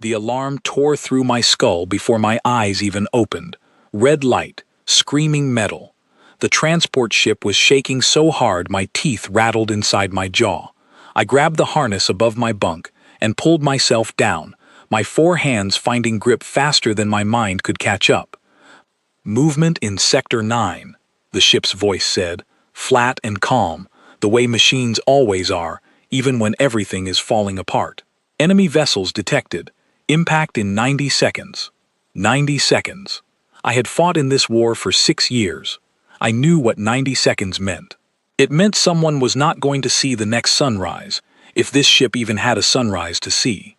The alarm tore through my skull before my eyes even opened. Red light, screaming metal. The transport ship was shaking so hard my teeth rattled inside my jaw. I grabbed the harness above my bunk and pulled myself down, my 4 hands finding grip faster than my mind could catch up. "Movement in Sector 9, the ship's voice said, flat and calm, the way machines always are, even when everything is falling apart. "Enemy vessels detected. Impact in 90 seconds. 90 seconds. I had fought in this war for 6 years. I knew what 90 seconds meant. It meant someone was not going to see the next sunrise, if this ship even had a sunrise to see.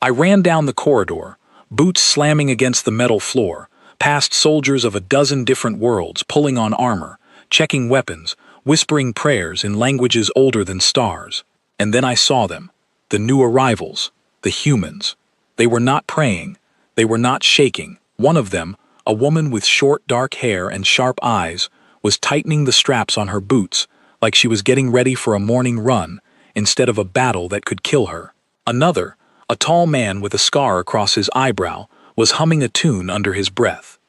I ran down the corridor, boots slamming against the metal floor, past soldiers of a dozen different worlds pulling on armor, checking weapons, whispering prayers in languages older than stars. And then I saw them, the new arrivals, the humans. They were not praying, they were not shaking. One of them, a woman with short dark hair and sharp eyes, was tightening the straps on her boots like she was getting ready for a morning run instead of a battle that could kill her. Another, a tall man with a scar across his eyebrow, was humming a tune under his breath.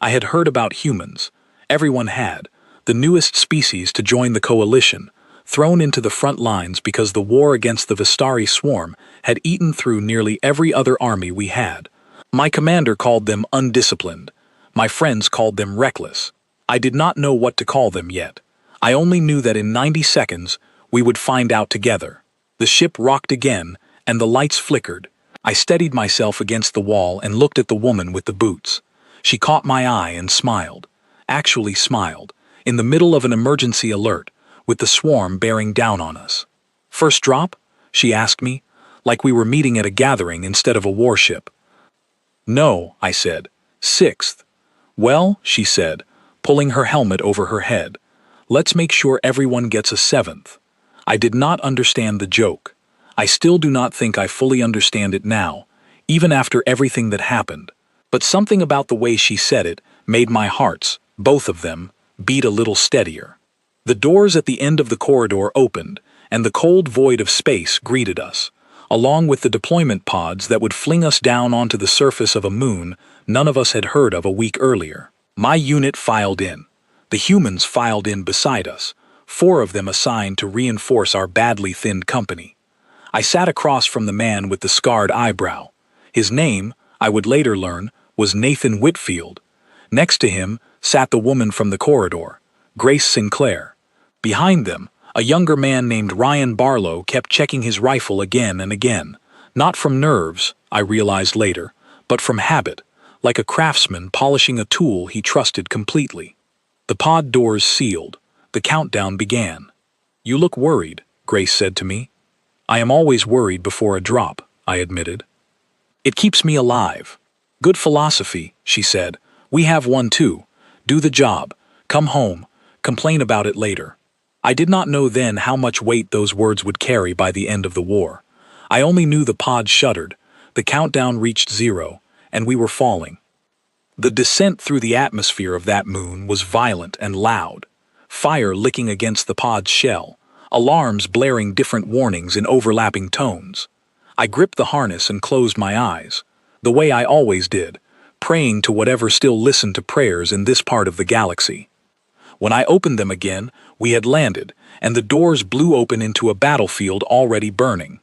I had heard about humans. Everyone had, the newest species to join the coalition, thrown into the front lines because the war against the Vistari swarm had eaten through nearly every other army we had. My commander called them undisciplined. My friends called them reckless. I did not know what to call them yet. I only knew that in 90 seconds we would find out together. The ship rocked again, and the lights flickered. I steadied myself against the wall and looked at the woman with the boots. She caught my eye and smiled. Actually smiled, in the middle of an emergency alert, with the swarm bearing down on us. "First drop?" she asked me, like we were meeting at a gathering instead of a warship. "No," I said. "Sixth." "Well," she said, pulling her helmet over her head, "let's make sure everyone gets a 7th. I did not understand the joke. I still do not think I fully understand it now, even after everything that happened. But something about the way she said it made my hearts, both of them, beat a little steadier. The doors at the end of the corridor opened, and the cold void of space greeted us, along with the deployment pods that would fling us down onto the surface of a moon none of us had heard of a week earlier. My unit filed in. The humans filed in beside us, 4 of them assigned to reinforce our badly thinned company. I sat across from the man with the scarred eyebrow. His name, I would later learn, was Nathan Whitfield. Next to him sat the woman from the corridor, Grace Sinclair. Behind them, a younger man named Ryan Barlow kept checking his rifle again and again, not from nerves, I realized later, but from habit, like a craftsman polishing a tool he trusted completely. The pod doors sealed. The countdown began. "You look worried," Grace said to me. "I am always worried before a drop," I admitted. "It keeps me alive." "Good philosophy," she said. "We have one too. Do the job. Come home. Complain about it later." I did not know then how much weight those words would carry by the end of the war. I only knew the pod shuddered, the countdown reached 0, and we were falling. The descent through the atmosphere of that moon was violent and loud. Fire licking against the pod's shell, alarms blaring different warnings in overlapping tones. I gripped the harness and closed my eyes, the way I always did, praying to whatever still listened to prayers in this part of the galaxy. When I opened them again, we had landed, and the doors blew open into a battlefield already burning.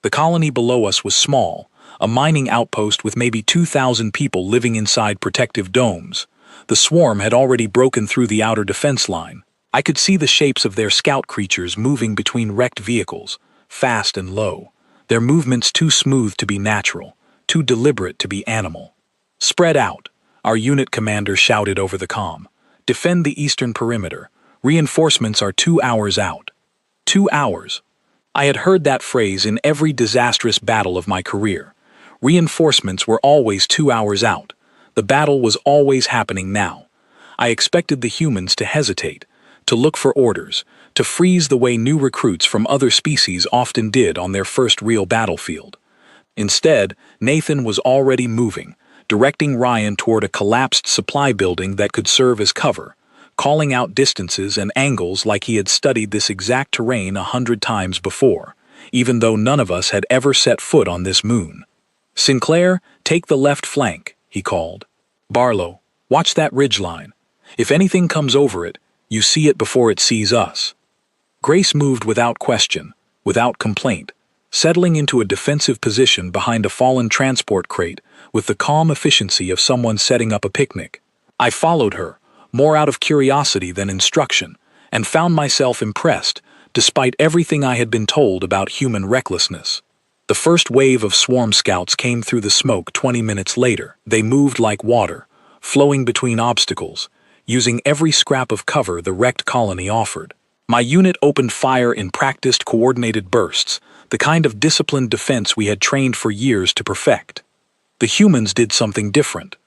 The colony below us was small, a mining outpost with maybe 2,000 people living inside protective domes. The swarm had already broken through the outer defense line. I could see the shapes of their scout creatures moving between wrecked vehicles, fast and low, their movements too smooth to be natural, too deliberate to be animal. "Spread out," our unit commander shouted over the comm. "Defend the eastern perimeter. Reinforcements are 2 hours out." 2 hours. I had heard that phrase in every disastrous battle of my career. Reinforcements were always 2 hours out. The battle was always happening now. I expected the humans to hesitate, to look for orders, to freeze the way new recruits from other species often did on their first real battlefield. Instead, Nathan was already moving, directing Ryan toward a collapsed supply building that could serve as cover, calling out distances and angles like he had studied this exact terrain 100 times before, even though none of us had ever set foot on this moon. "Sinclair, take the left flank," he called. "Barlow, watch that ridgeline. If anything comes over it, you see it before it sees us." Grace moved without question, without complaint, settling into a defensive position behind a fallen transport crate with the calm efficiency of someone setting up a picnic. I followed her, more out of curiosity than instruction, and found myself impressed, despite everything I had been told about human recklessness. The first wave of swarm scouts came through the smoke 20 minutes later. They moved like water, flowing between obstacles, using every scrap of cover the wrecked colony offered. My unit opened fire in practiced, coordinated bursts, the kind of disciplined defense we had trained for years to perfect. The humans did something different.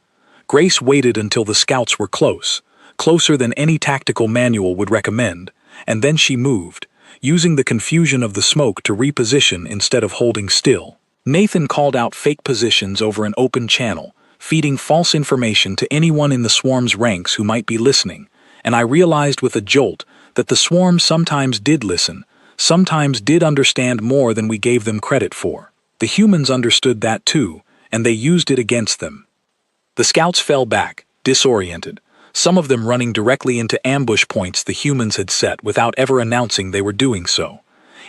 Grace waited until the scouts were close, closer than any tactical manual would recommend, and then she moved, using the confusion of the smoke to reposition instead of holding still. Nathan called out fake positions over an open channel, feeding false information to anyone in the swarm's ranks who might be listening, and I realized with a jolt that the swarm sometimes did listen, sometimes did understand more than we gave them credit for. The humans understood that too, and they used it against them. The scouts fell back, disoriented, some of them running directly into ambush points the humans had set without ever announcing they were doing so.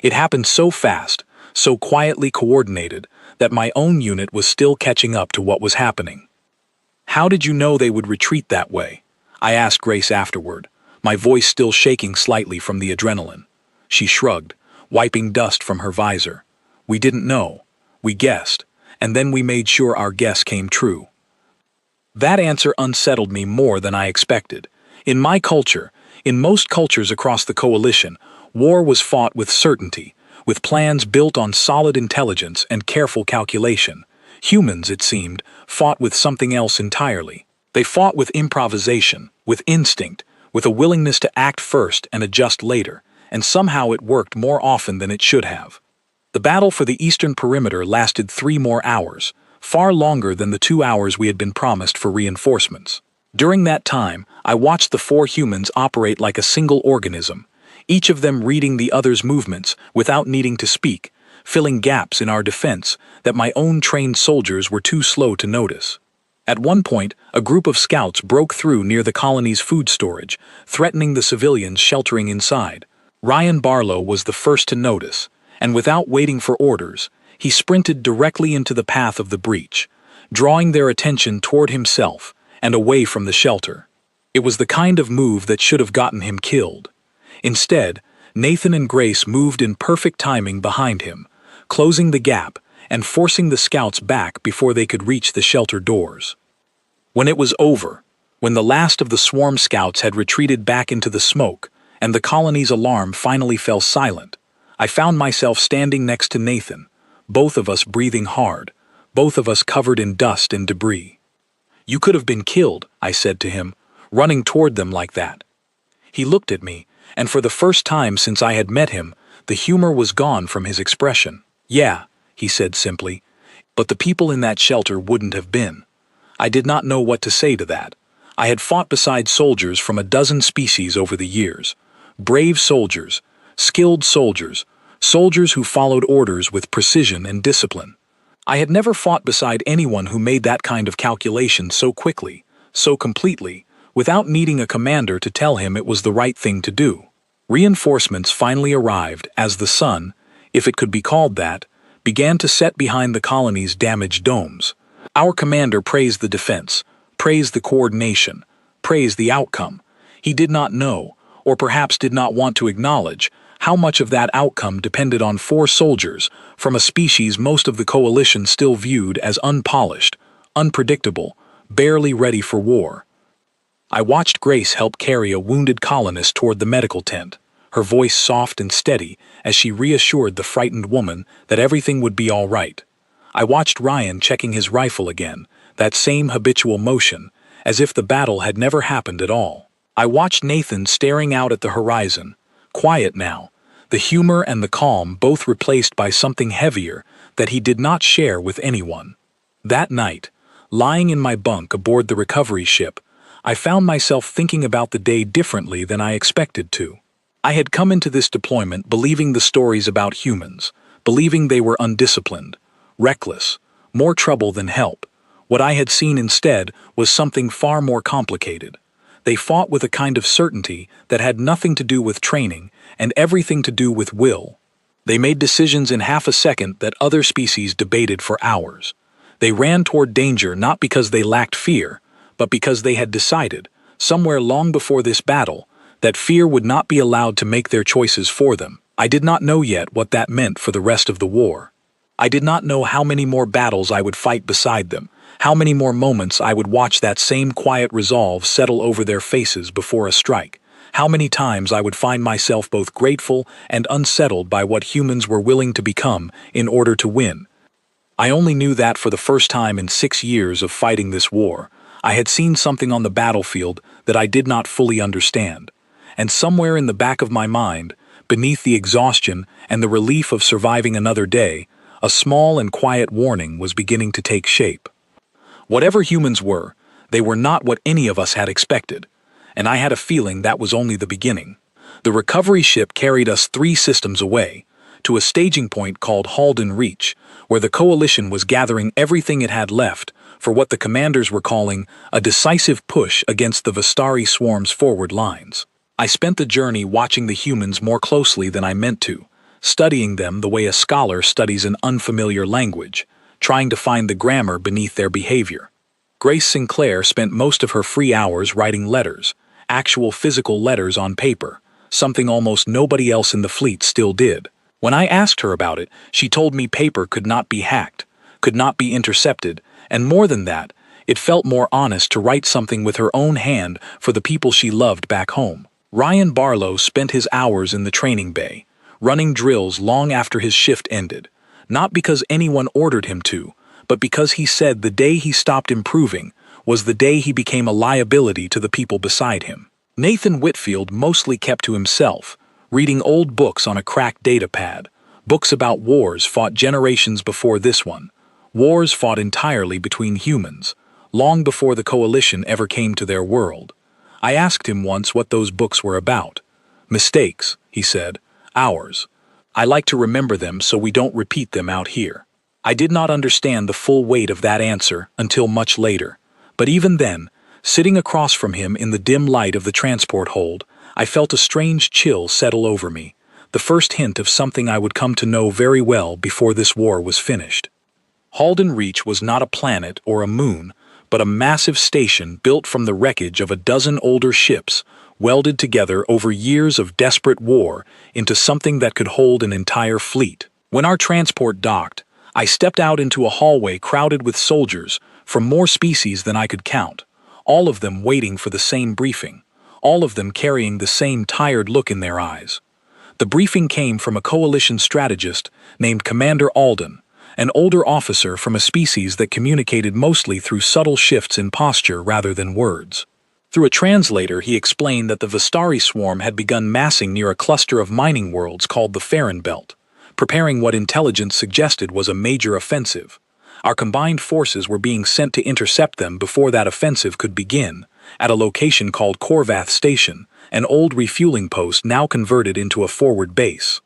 It happened so fast, so quietly coordinated, that my own unit was still catching up to what was happening. "How did you know they would retreat that way?" I asked Grace afterward, my voice still shaking slightly from the adrenaline. She shrugged, wiping dust from her visor. "We didn't know. We guessed, and then we made sure our guess came true." That answer unsettled me more than I expected. In my culture, in most cultures across the coalition, war was fought with certainty, with plans built on solid intelligence and careful calculation. Humans, it seemed, fought with something else entirely. They fought with improvisation, with instinct, with a willingness to act first and adjust later, and somehow it worked more often than it should have. The battle for the eastern perimeter lasted 3 more hours, far longer than the 2 hours we had been promised for reinforcements. During that time, I watched the 4 humans operate like a single organism, each of them reading the other's movements without needing to speak, filling gaps in our defense that my own trained soldiers were too slow to notice. At one point, a group of scouts broke through near the colony's food storage, threatening the civilians sheltering inside. Ryan Barlow was the first to notice, and without waiting for orders, he sprinted directly into the path of the breach, drawing their attention toward himself and away from the shelter. It was the kind of move that should have gotten him killed. Instead, Nathan and Grace moved in perfect timing behind him, closing the gap and forcing the scouts back before they could reach the shelter doors. When it was over, when the last of the swarm scouts had retreated back into the smoke and the colony's alarm finally fell silent, I found myself standing next to Nathan, both of us breathing hard, both of us covered in dust and debris. "You could have been killed," I said to him, "running toward them like that." He looked at me, and for the first time since I had met him, the humor was gone from his expression. "Yeah," he said simply, "but the people in that shelter wouldn't have been." I did not know what to say to that. I had fought beside soldiers from a dozen species over the years. Brave soldiers, skilled soldiers, soldiers who followed orders with precision and discipline. I had never fought beside anyone who made that kind of calculation so quickly, so completely, without needing a commander to tell him it was the right thing to do. Reinforcements finally arrived as the sun, if it could be called that, began to set behind the colony's damaged domes. Our commander praised the defense, praised the coordination, praised the outcome. He did not know, or perhaps did not want to acknowledge, how much of that outcome depended on 4 soldiers from a species most of the coalition still viewed as unpolished, unpredictable, barely ready for war. I watched Grace help carry a wounded colonist toward the medical tent, her voice soft and steady as she reassured the frightened woman that everything would be all right. I watched Ryan checking his rifle again, that same habitual motion, as if the battle had never happened at all. I watched Nathan staring out at the horizon, quiet now, the humor and the calm both replaced by something heavier that he did not share with anyone. That night, lying in my bunk aboard the recovery ship, I found myself thinking about the day differently than I expected to. I had come into this deployment believing the stories about humans, believing they were undisciplined, reckless, More trouble than help. What I had seen instead was something far more complicated. They fought with a kind of certainty that had nothing to do with training and everything to do with will. They made decisions in half a second that other species debated for hours. They ran toward danger not because they lacked fear, but because they had decided, somewhere long before this battle, that fear would not be allowed to make their choices for them. I did not know yet what that meant for the rest of the war. I did not know how many more battles I would fight beside them, how many more moments I would watch that same quiet resolve settle over their faces before a strike, how many times I would find myself both grateful and unsettled by what humans were willing to become in order to win. I only knew that for the first time in 6 years of fighting this war, I had seen something on the battlefield that I did not fully understand. And somewhere in the back of my mind, beneath the exhaustion and the relief of surviving another day, a small and quiet warning was beginning to take shape. Whatever humans were, they were not what any of us had expected, and I had a feeling that was only the beginning. The recovery ship carried us 3 systems away, to a staging point called Halden Reach, where the coalition was gathering everything it had left for what the commanders were calling a decisive push against the Vistari swarm's forward lines. I spent the journey watching the humans more closely than I meant to, studying them the way a scholar studies an unfamiliar language, trying to find the grammar beneath their behavior. Grace Sinclair spent most of her free hours writing letters, actual physical letters on paper, something almost nobody else in the fleet still did. When I asked her about it, she told me paper could not be hacked, could not be intercepted, and more than that, it felt more honest to write something with her own hand for the people she loved back home. Ryan Barlow spent his hours in the training bay, running drills long after his shift ended, not because anyone ordered him to, but because he said the day he stopped improving was the day he became a liability to the people beside him. Nathan Whitfield mostly kept to himself, reading old books on a cracked data pad, books about wars fought generations before this one, wars fought entirely between humans, long before the coalition ever came to their world. I asked him once what those books were about. Mistakes, he said, ours. I like to remember them so we don't repeat them out here. I did not understand the full weight of that answer until much later, but even then, sitting across from him in the dim light of the transport hold, I felt a strange chill settle over me, the first hint of something I would come to know very well before this war was finished. Halden Reach was not a planet or a moon, but a massive station built from the wreckage of a dozen older ships, welded together over years of desperate war into something that could hold an entire fleet. When our transport docked, I stepped out into a hallway crowded with soldiers from more species than I could count, all of them waiting for the same briefing, all of them carrying the same tired look in their eyes. The briefing came from a coalition strategist named Commander Alden, an older officer from a species that communicated mostly through subtle shifts in posture rather than words. Through a translator, he explained that the Vistari swarm had begun massing near a cluster of mining worlds called the Farron Belt, preparing what intelligence suggested was a major offensive. Our combined forces were being sent to intercept them before that offensive could begin, at a location called Corvath Station, an old refueling post now converted into a forward base.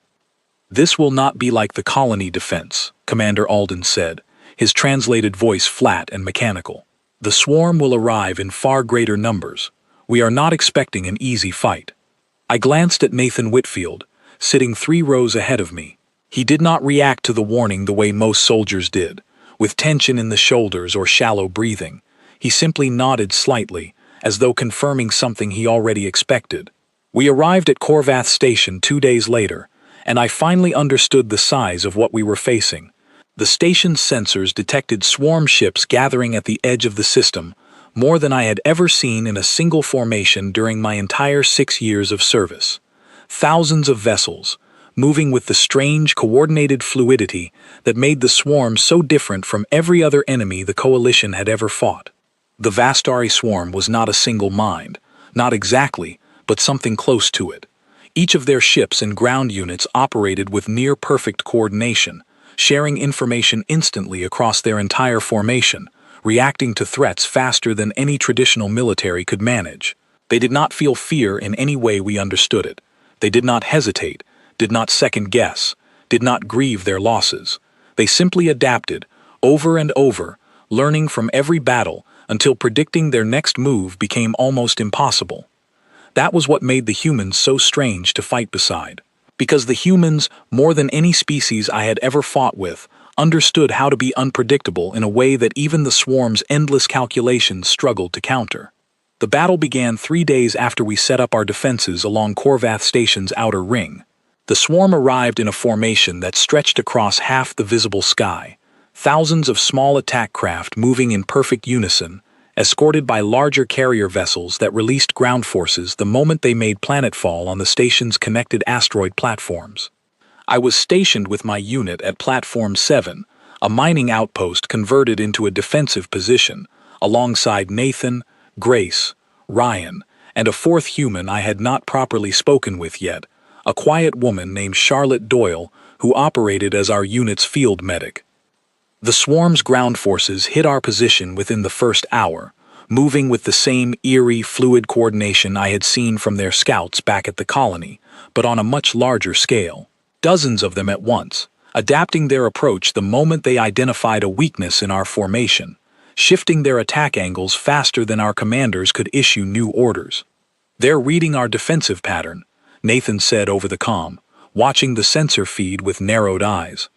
"This will not be like the colony defense," Commander Alden said, his translated voice flat and mechanical. "The swarm will arrive in far greater numbers. We are not expecting an easy fight." I glanced at Nathan Whitfield, sitting 3 rows ahead of me. He did not react to the warning the way most soldiers did, with tension in the shoulders or shallow breathing. He simply nodded slightly, as though confirming something he already expected. We arrived at Corvath Station 2 days later, and I finally understood the size of what we were facing. The station's sensors detected swarm ships gathering at the edge of the system, more than I had ever seen in a single formation during my entire 6 years of service. Thousands of vessels, moving with the strange, coordinated fluidity that made the swarm so different from every other enemy the coalition had ever fought. The Vistari swarm was not a single mind, not exactly, but something close to it. Each of their ships and ground units operated with near-perfect coordination, sharing information instantly across their entire formation, reacting to threats faster than any traditional military could manage. They did not feel fear in any way we understood it. They did not hesitate, did not second-guess, did not grieve their losses. They simply adapted, over and over, learning from every battle until predicting their next move became almost impossible. That was what made the humans so strange to fight beside. Because the humans, more than any species I had ever fought with, understood how to be unpredictable in a way that even the swarm's endless calculations struggled to counter. The battle began 3 days after we set up our defenses along Korvath Station's outer ring. The swarm arrived in a formation that stretched across half the visible sky, thousands of small attack craft moving in perfect unison, escorted by larger carrier vessels that released ground forces the moment they made planetfall on the station's connected asteroid platforms. I was stationed with my unit at Platform 7, a mining outpost converted into a defensive position, alongside Nathan, Grace, Ryan, and a fourth human I had not properly spoken with yet, a quiet woman named Charlotte Doyle, who operated as our unit's field medic. The swarm's ground forces hit our position within the first hour, moving with the same eerie, fluid coordination I had seen from their scouts back at the colony, but on a much larger scale. Dozens of them at once, adapting their approach the moment they identified a weakness in our formation, shifting their attack angles faster than our commanders could issue new orders. "They're reading our defensive pattern," Nathan said over the comm, watching the sensor feed with narrowed eyes.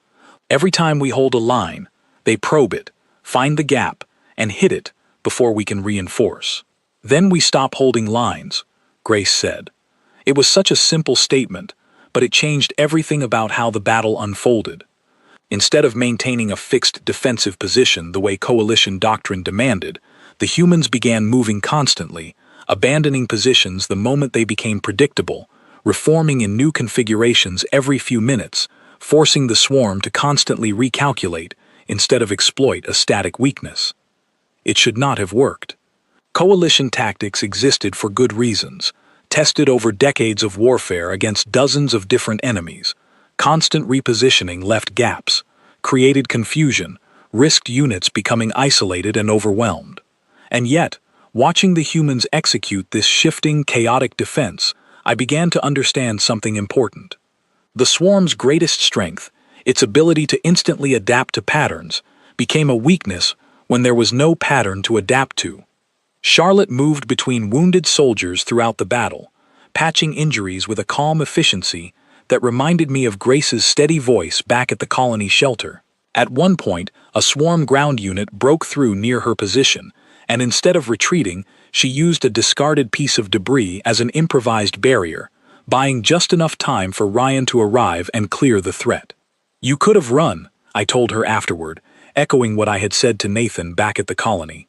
"Every time we hold a line, they probe it, find the gap, and hit it before we can reinforce. Then we stop holding lines," Grace said. It was such a simple statement, but it changed everything about how the battle unfolded. Instead of maintaining a fixed defensive position the way coalition doctrine demanded, the humans began moving constantly, abandoning positions the moment they became predictable, reforming in new configurations every few minutes, forcing the swarm to constantly recalculate instead of exploit a static weakness. It should not have worked. Coalition tactics existed for good reasons, tested over decades of warfare against dozens of different enemies. Constant repositioning left gaps, created confusion, risked units becoming isolated and overwhelmed. And yet, watching the humans execute this shifting, chaotic defense, I began to understand something important. The swarm's greatest strength, its ability to instantly adapt to patterns, became a weakness when there was no pattern to adapt to. Charlotte moved between wounded soldiers throughout the battle, patching injuries with a calm efficiency that reminded me of Grace's steady voice back at the colony shelter. At one point, a swarm ground unit broke through near her position, and instead of retreating, she used a discarded piece of debris as an improvised barrier, buying just enough time for Ryan to arrive and clear the threat. "You could have run," I told her afterward, echoing what I had said to Nathan back at the colony.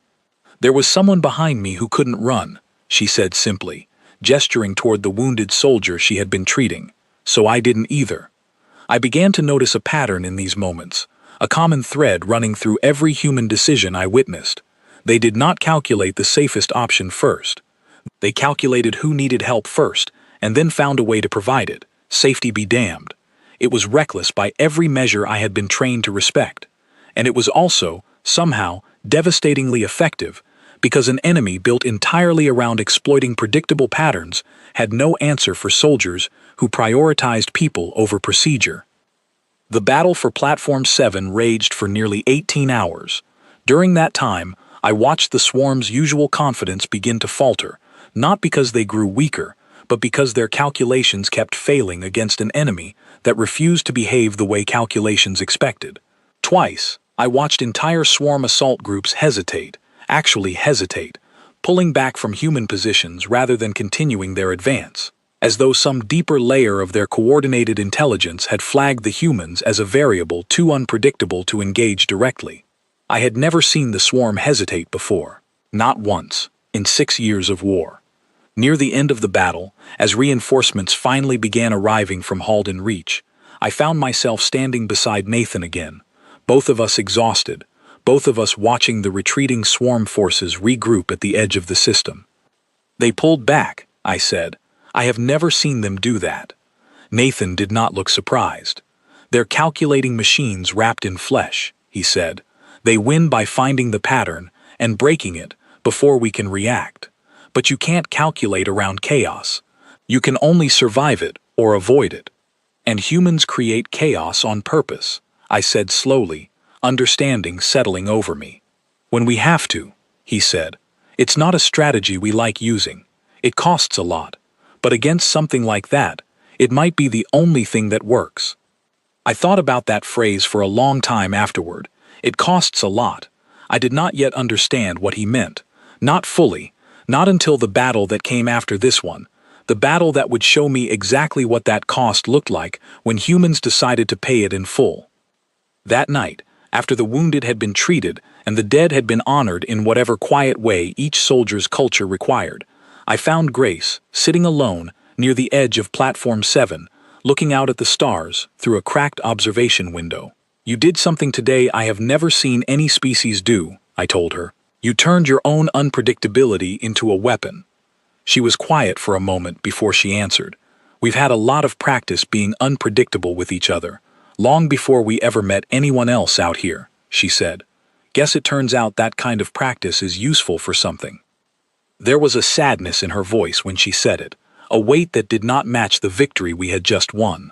"There was someone behind me who couldn't run," she said simply, gesturing toward the wounded soldier she had been treating. "So I didn't either." I began to notice a pattern in these moments, a common thread running through every human decision I witnessed. They did not calculate the safest option first. They calculated who needed help first, and then found a way to provide it. Safety be damned. It was reckless by every measure I had been trained to respect. And it was also, somehow, devastatingly effective, because an enemy built entirely around exploiting predictable patterns had no answer for soldiers who prioritized people over procedure. The battle for Platform 7 raged for nearly 18 hours. During that time, I watched the swarm's usual confidence begin to falter, not because they grew weaker, but because their calculations kept failing against an enemy that refused to behave the way calculations expected. Twice, I watched entire swarm assault groups actually hesitate, pulling back from human positions rather than continuing their advance, as though some deeper layer of their coordinated intelligence had flagged the humans as a variable too unpredictable to engage directly. I had never seen the swarm hesitate before, not once, in 6 years of war. Near the end of the battle, as reinforcements finally began arriving from Halden Reach, I found myself standing beside Nathan again, both of us exhausted, both of us watching the retreating swarm forces regroup at the edge of the system. "They pulled back," I said. "I have never seen them do that." Nathan did not look surprised. "They're calculating machines wrapped in flesh," he said. "They win by finding the pattern and breaking it before we can react. But you can't calculate around chaos. You can only survive it or avoid it. And humans create chaos on purpose," I said slowly, understanding settling over me. "When we have to," he said. "It's not a strategy we like using. It costs a lot. But against something like that, it might be the only thing that works." I thought about that phrase for a long time afterward. It costs a lot. I did not yet understand what he meant. Not fully, not until the battle that came after this one. The battle that would show me exactly what that cost looked like when humans decided to pay it in full. That night, after the wounded had been treated and the dead had been honored in whatever quiet way each soldier's culture required, I found Grace, sitting alone, near the edge of Platform 7, looking out at the stars through a cracked observation window. "You did something today I have never seen any species do," I told her. "You turned your own unpredictability into a weapon." She was quiet for a moment before she answered. "We've had a lot of practice being unpredictable with each other, long before we ever met anyone else out here," she said. "Guess it turns out that kind of practice is useful for something." There was a sadness in her voice when she said it, a weight that did not match the victory we had just won.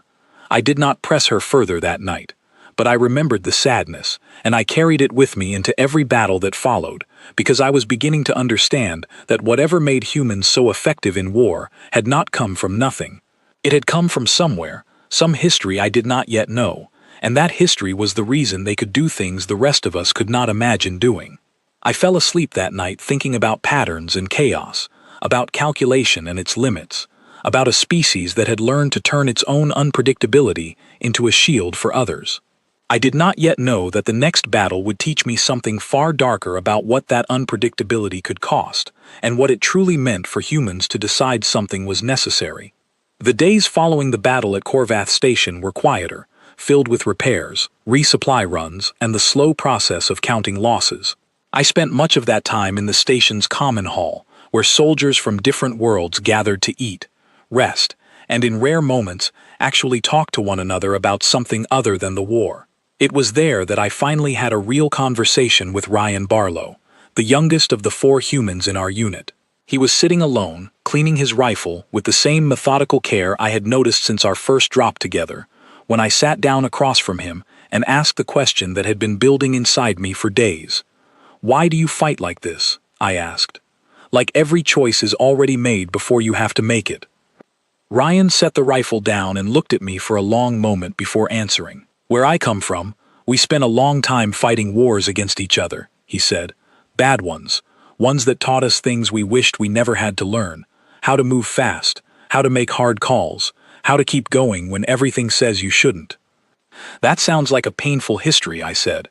I did not press her further that night, but I remembered the sadness, and I carried it with me into every battle that followed, because I was beginning to understand that whatever made humans so effective in war had not come from nothing. It had come from somewhere, some history I did not yet know, and that history was the reason they could do things the rest of us could not imagine doing. I fell asleep that night thinking about patterns and chaos, about calculation and its limits, about a species that had learned to turn its own unpredictability into a shield for others. I did not yet know that the next battle would teach me something far darker about what that unpredictability could cost, and what it truly meant for humans to decide something was necessary. The days following the battle at Korvath Station were quieter, filled with repairs, resupply runs, and the slow process of counting losses. I spent much of that time in the station's common hall, where soldiers from different worlds gathered to eat, rest, and in rare moments actually talk to one another about something other than the war. It was there that I finally had a real conversation with Ryan Barlow, the youngest of the 4 humans in our unit. He was sitting alone, cleaning his rifle with the same methodical care I had noticed since our first drop together, when I sat down across from him and asked the question that had been building inside me for days. "Why do you fight like this?" I asked. "Like every choice is already made before you have to make it." Ryan set the rifle down and looked at me for a long moment before answering. "Where I come from, we spent a long time fighting wars against each other," he said. "Bad ones. Ones that taught us things we wished we never had to learn. How to move fast, how to make hard calls, how to keep going when everything says you shouldn't." "That sounds like a painful history," I said.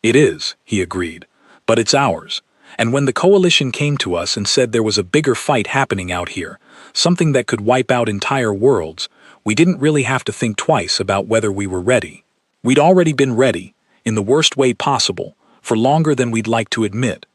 "It is," he agreed, "but it's ours. And when the coalition came to us and said there was a bigger fight happening out here, something that could wipe out entire worlds, we didn't really have to think twice about whether we were ready. We'd already been ready, in the worst way possible, for longer than we'd like to admit."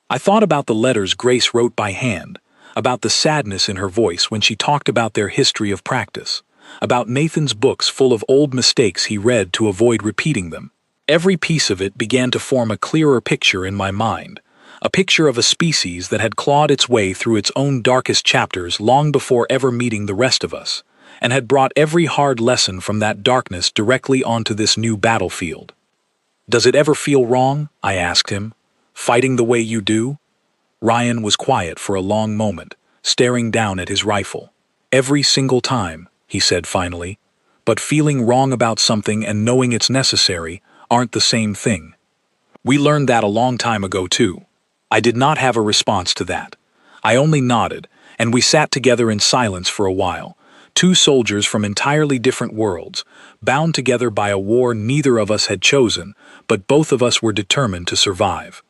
I thought about the letters Grace wrote by hand, about the sadness in her voice when she talked about their history of practice, about Nathan's books full of old mistakes he read to avoid repeating them. Every piece of it began to form a clearer picture in my mind, a picture of a species that had clawed its way through its own darkest chapters long before ever meeting the rest of us, and had brought every hard lesson from that darkness directly onto this new battlefield. "Does it ever feel wrong?" I asked him. "Fighting the way you do?" Ryan was quiet for a long moment, staring down at his rifle. "Every single time," he said finally. "But feeling wrong about something and knowing it's necessary aren't the same thing." We learned that a long time ago too. I did not have a response to that. I only nodded, and we sat together in silence for a while, 2 soldiers from entirely different worlds, bound together by a war neither of us had chosen, but both of us were determined to survive.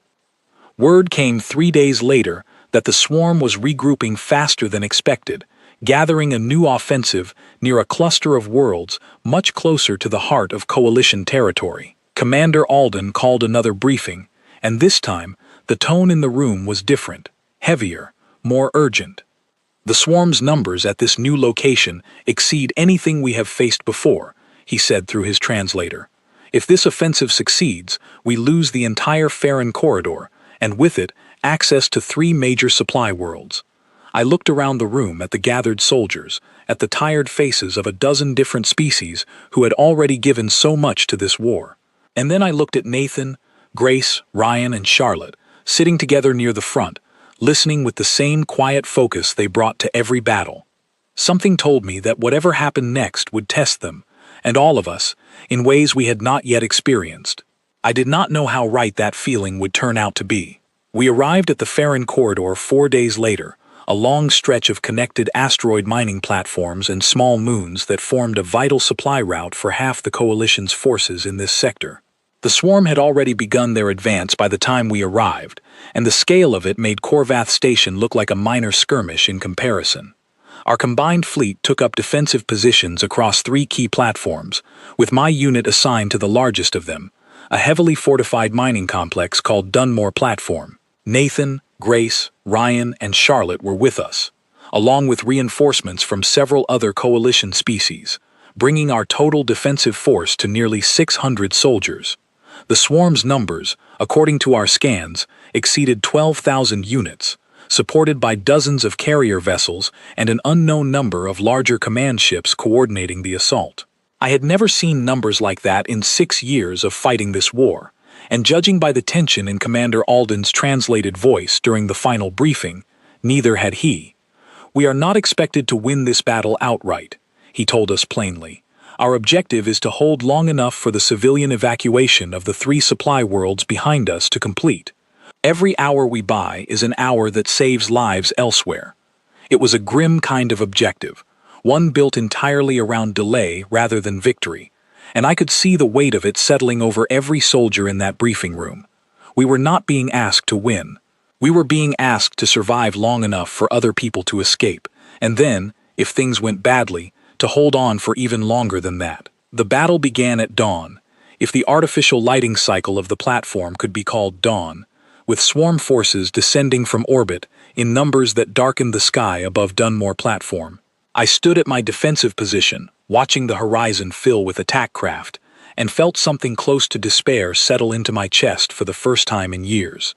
Word came 3 days later that the swarm was regrouping faster than expected, gathering a new offensive near a cluster of worlds much closer to the heart of coalition territory. Commander Alden called another briefing, and this time the tone in the room was different, heavier, more urgent. "The swarm's numbers at this new location exceed anything we have faced before," he said through his translator. "If this offensive succeeds, we lose the entire Farron corridor, and with it, access to 3 major supply worlds." I looked around the room at the gathered soldiers, at the tired faces of a dozen different species who had already given so much to this war. And then I looked at Nathan, Grace, Ryan, and Charlotte, sitting together near the front, listening with the same quiet focus they brought to every battle. Something told me that whatever happened next would test them, and all of us, in ways we had not yet experienced. I did not know how right that feeling would turn out to be. We arrived at the Farron Corridor 4 days later, a long stretch of connected asteroid mining platforms and small moons that formed a vital supply route for half the Coalition's forces in this sector. The swarm had already begun their advance by the time we arrived, and the scale of it made Korvath Station look like a minor skirmish in comparison. Our combined fleet took up defensive positions across 3 key platforms, with my unit assigned to the largest of them, a heavily fortified mining complex called Dunmore Platform. Nathan, Grace, Ryan, and Charlotte were with us, along with reinforcements from several other Coalition species, bringing our total defensive force to nearly 600 soldiers. The swarm's numbers, according to our scans, exceeded 12,000 units, supported by dozens of carrier vessels and an unknown number of larger command ships coordinating the assault. I had never seen numbers like that in 6 years of fighting this war, and judging by the tension in Commander Alden's translated voice during the final briefing, neither had he. "We are not expected to win this battle outright," he told us plainly. "Our objective is to hold long enough for the civilian evacuation of the 3 supply worlds behind us to complete. Every hour we buy is an hour that saves lives elsewhere." It was a grim kind of objective, one built entirely around delay rather than victory, and I could see the weight of it settling over every soldier in that briefing room. We were not being asked to win. We were being asked to survive long enough for other people to escape, and then, if things went badly, to hold on for even longer than that. The battle began at dawn, if the artificial lighting cycle of the platform could be called dawn, with swarm forces descending from orbit in numbers that darkened the sky above Dunmore Platform. I stood at my defensive position, watching the horizon fill with attack craft, and felt something close to despair settle into my chest for the first time in years.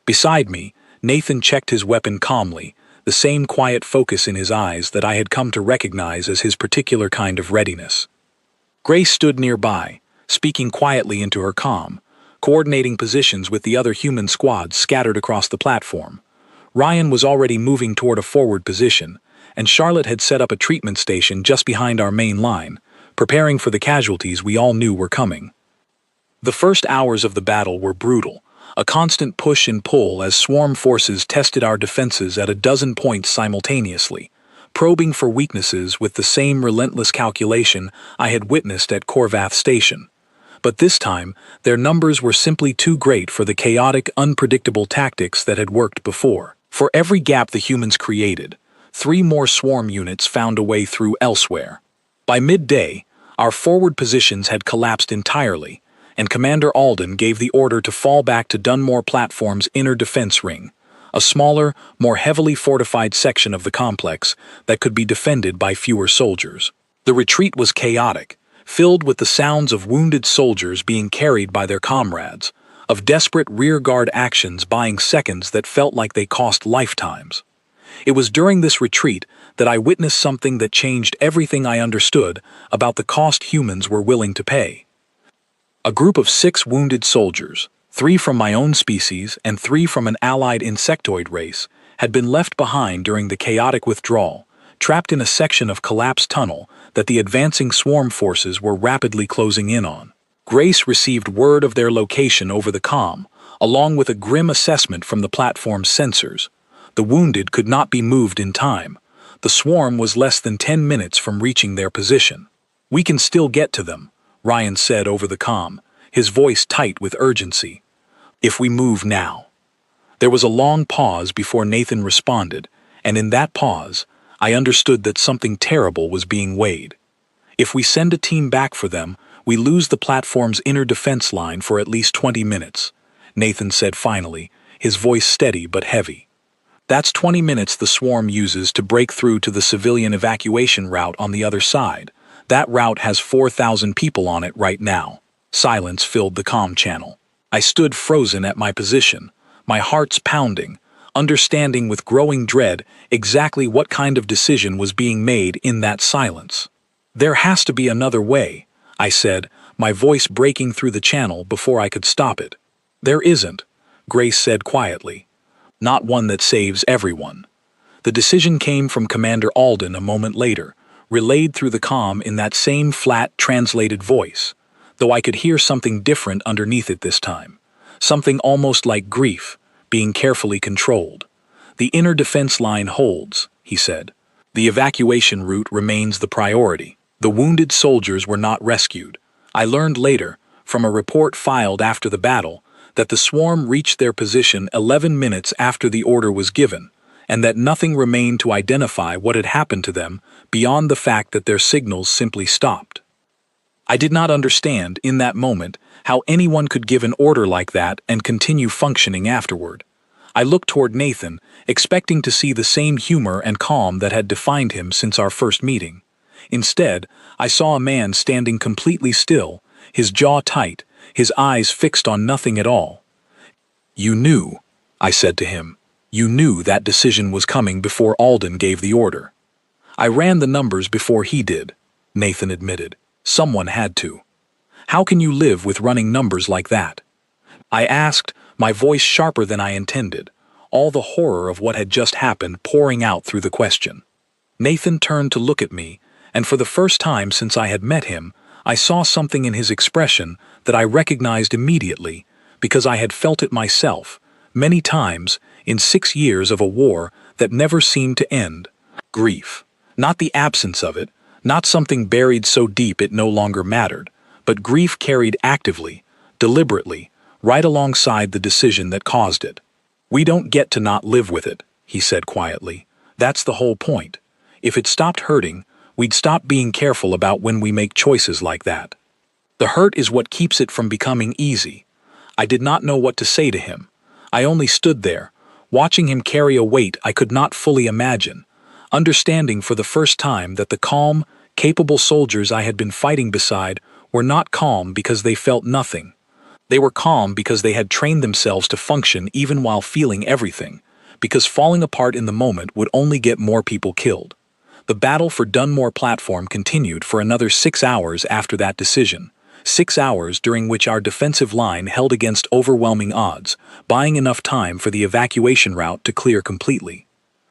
Beside me, Nathan checked his weapon calmly, the same quiet focus in his eyes that I had come to recognize as his particular kind of readiness. Grace stood nearby, speaking quietly into her comm, coordinating positions with the other human squads scattered across the platform. Ryan was already moving toward a forward position, and Charlotte had set up a treatment station just behind our main line, preparing for the casualties we all knew were coming. The first hours of the battle were brutal, a constant push and pull as swarm forces tested our defenses at a dozen points simultaneously, probing for weaknesses with the same relentless calculation I had witnessed at Korvath Station. But this time, their numbers were simply too great for the chaotic, unpredictable tactics that had worked before. For every gap the humans created, 3 more swarm units found a way through elsewhere. By midday, our forward positions had collapsed entirely, and Commander Alden gave the order to fall back to Dunmore Platform's inner defense ring, a smaller, more heavily fortified section of the complex that could be defended by fewer soldiers. The retreat was chaotic, filled with the sounds of wounded soldiers being carried by their comrades, of desperate rearguard actions buying seconds that felt like they cost lifetimes. It was during this retreat that I witnessed something that changed everything I understood about the cost humans were willing to pay. A group of 6 wounded soldiers, 3 from my own species and 3 from an allied insectoid race, had been left behind during the chaotic withdrawal, trapped in a section of collapsed tunnel that the advancing swarm forces were rapidly closing in on. Grace received word of their location over the comm, along with a grim assessment from the platform's sensors. The wounded could not be moved in time. The swarm was less than 10 minutes from reaching their position. "We can still get to them," Ryan said over the comm, his voice tight with urgency. "If we move now." There was a long pause before Nathan responded, and in that pause, I understood that something terrible was being weighed. "If we send a team back for them, we lose the platform's inner defense line for at least 20 minutes, Nathan said finally, his voice steady but heavy. "That's 20 minutes the swarm uses to break through to the civilian evacuation route on the other side. That route has 4,000 people on it right now." Silence filled the comm channel. I stood frozen at my position, my heart's pounding, understanding with growing dread exactly what kind of decision was being made in that silence. "There has to be another way," I said, my voice breaking through the channel before I could stop it. "There isn't," Grace said quietly. "Not one that saves everyone." The decision came from Commander Alden a moment later, relayed through the comm in that same flat, translated voice, though I could hear something different underneath it this time. Something almost like grief, being carefully controlled. "The inner defense line holds," he said. "The evacuation route remains the priority. The wounded soldiers were not rescued. I learned later, from a report filed after the battle, that the swarm reached their position 11 minutes after the order was given, and that nothing remained to identify what had happened to them beyond the fact that their signals simply stopped." I did not understand, in that moment, how anyone could give an order like that and continue functioning afterward. I looked toward Nathan, expecting to see the same humor and calm that had defined him since our first meeting. Instead, I saw a man standing completely still, his jaw tight, his eyes fixed on nothing at all. "You knew," I said to him. "You knew that decision was coming before Alden gave the order." "I ran the numbers before he did," Nathan admitted. "Someone had to." "How can you live with running numbers like that?" I asked, my voice sharper than I intended, all the horror of what had just happened pouring out through the question. Nathan turned to look at me, and for the first time since I had met him, I saw something in his expression that I recognized immediately, because I had felt it myself, many times, in 6 years of a war that never seemed to end. Grief. Not the absence of it, not something buried so deep it no longer mattered, but grief carried actively, deliberately, right alongside the decision that caused it. "We don't get to not live with it," he said quietly. "That's the whole point. If it stopped hurting, we'd stop being careful about when we make choices like that. The hurt is what keeps it from becoming easy." I did not know what to say to him. I only stood there, watching him carry a weight I could not fully imagine, understanding for the first time that the calm, capable soldiers I had been fighting beside were not calm because they felt nothing. They were calm because they had trained themselves to function even while feeling everything, because falling apart in the moment would only get more people killed. The battle for Dunmore Platform continued for another 6 hours after that decision. 6 hours during which our defensive line held against overwhelming odds, buying enough time for the evacuation route to clear completely.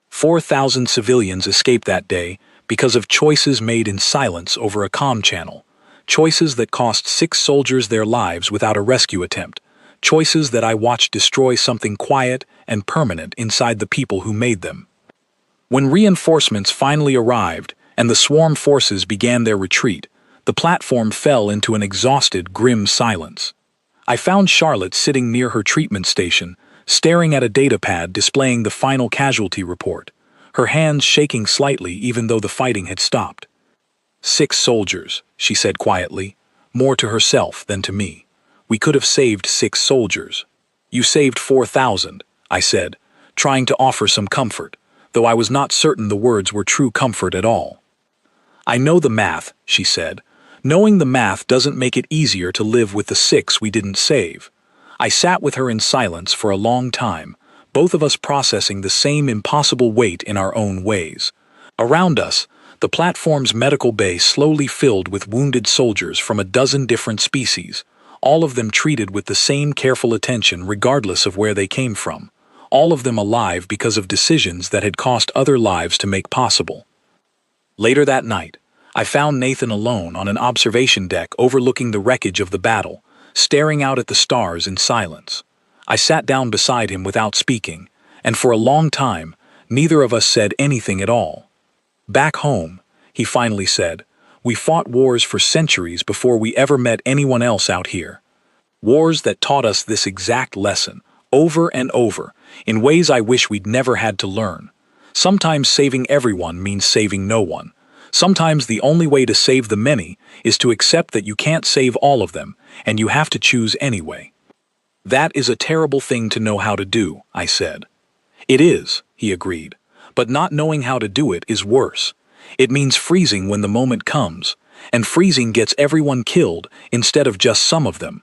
4,000 civilians escaped that day because of choices made in silence over a comm channel. Choices that cost 6 soldiers their lives without a rescue attempt. Choices that I watched destroy something quiet and permanent inside the people who made them. When reinforcements finally arrived and the swarm forces began their retreat, the platform fell into an exhausted, grim silence. I found Charlotte sitting near her treatment station, staring at a datapad displaying the final casualty report, her hands shaking slightly even though the fighting had stopped. 6 soldiers, she said quietly, more to herself than to me. We could have saved 6 soldiers. You saved 4,000, I said, trying to offer some comfort, though I was not certain the words were true comfort at all. I know the math, she said. Knowing the math doesn't make it easier to live with the 6 we didn't save. I sat with her in silence for a long time, both of us processing the same impossible weight in our own ways. Around us, the platform's medical bay slowly filled with wounded soldiers from a dozen different species, all of them treated with the same careful attention regardless of where they came from, all of them alive because of decisions that had cost other lives to make possible. Later that night, I found Nathan alone on an observation deck overlooking the wreckage of the battle, staring out at the stars in silence. I sat down beside him without speaking, and for a long time, neither of us said anything at all. "Back home," he finally said, "we fought wars for centuries before we ever met anyone else out here. Wars that taught us this exact lesson, over and over, in ways I wish we'd never had to learn. Sometimes saving everyone means saving no one. Sometimes the only way to save the many is to accept that you can't save all of them, and you have to choose anyway." "That is a terrible thing to know how to do," I said. "It is," he agreed, "but not knowing how to do it is worse. It means freezing when the moment comes, and freezing gets everyone killed instead of just some of them."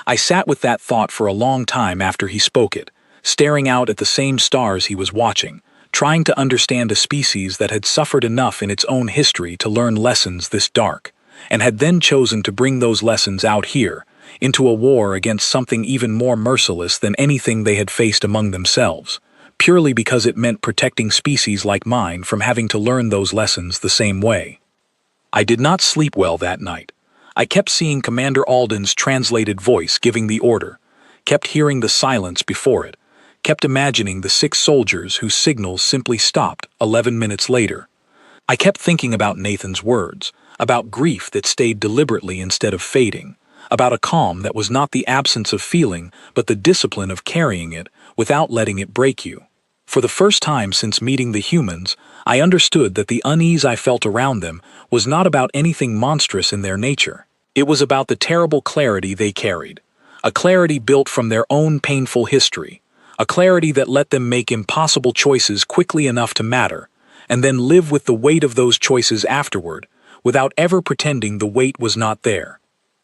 I sat with that thought for a long time after he spoke it, staring out at the same stars he was watching, trying to understand a species that had suffered enough in its own history to learn lessons this dark, and had then chosen to bring those lessons out here, into a war against something even more merciless than anything they had faced among themselves, purely because it meant protecting species like mine from having to learn those lessons the same way. I did not sleep well that night. I kept seeing Commander Alden's translated voice giving the order, kept hearing the silence before it, kept imagining the 6 soldiers whose signals simply stopped 11 minutes later. I kept thinking about Nathan's words, about grief that stayed deliberately instead of fading, about a calm that was not the absence of feeling but the discipline of carrying it without letting it break you. For the first time since meeting the humans, I understood that the unease I felt around them was not about anything monstrous in their nature. It was about the terrible clarity they carried, a clarity built from their own painful history, a clarity that let them make impossible choices quickly enough to matter, and then live with the weight of those choices afterward, without ever pretending the weight was not there.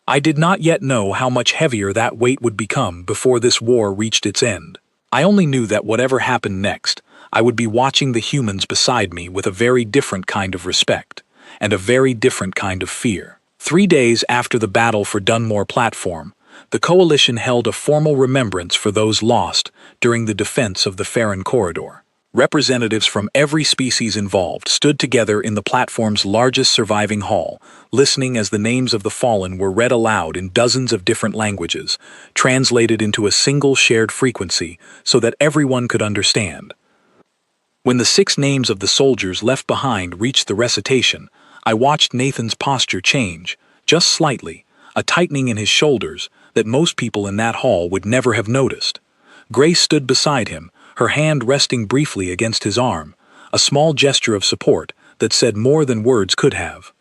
I did not yet know how much heavier that weight would become before this war reached its end. I only knew that whatever happened next, I would be watching the humans beside me with a very different kind of respect, and a very different kind of fear. 3 days after the battle for Dunmore Platform, the Coalition held a formal remembrance for those lost during the defense of the Farron Corridor. Representatives from every species involved stood together in the platform's largest surviving hall, listening as the names of the fallen were read aloud in dozens of different languages, translated into a single shared frequency so that everyone could understand. When the 6 names of the soldiers left behind reached the recitation, I watched Nathan's posture change, just slightly, a tightening in his shoulders that most people in that hall would never have noticed. Grace stood beside him, her hand resting briefly against his arm, a small gesture of support that said more than words could have.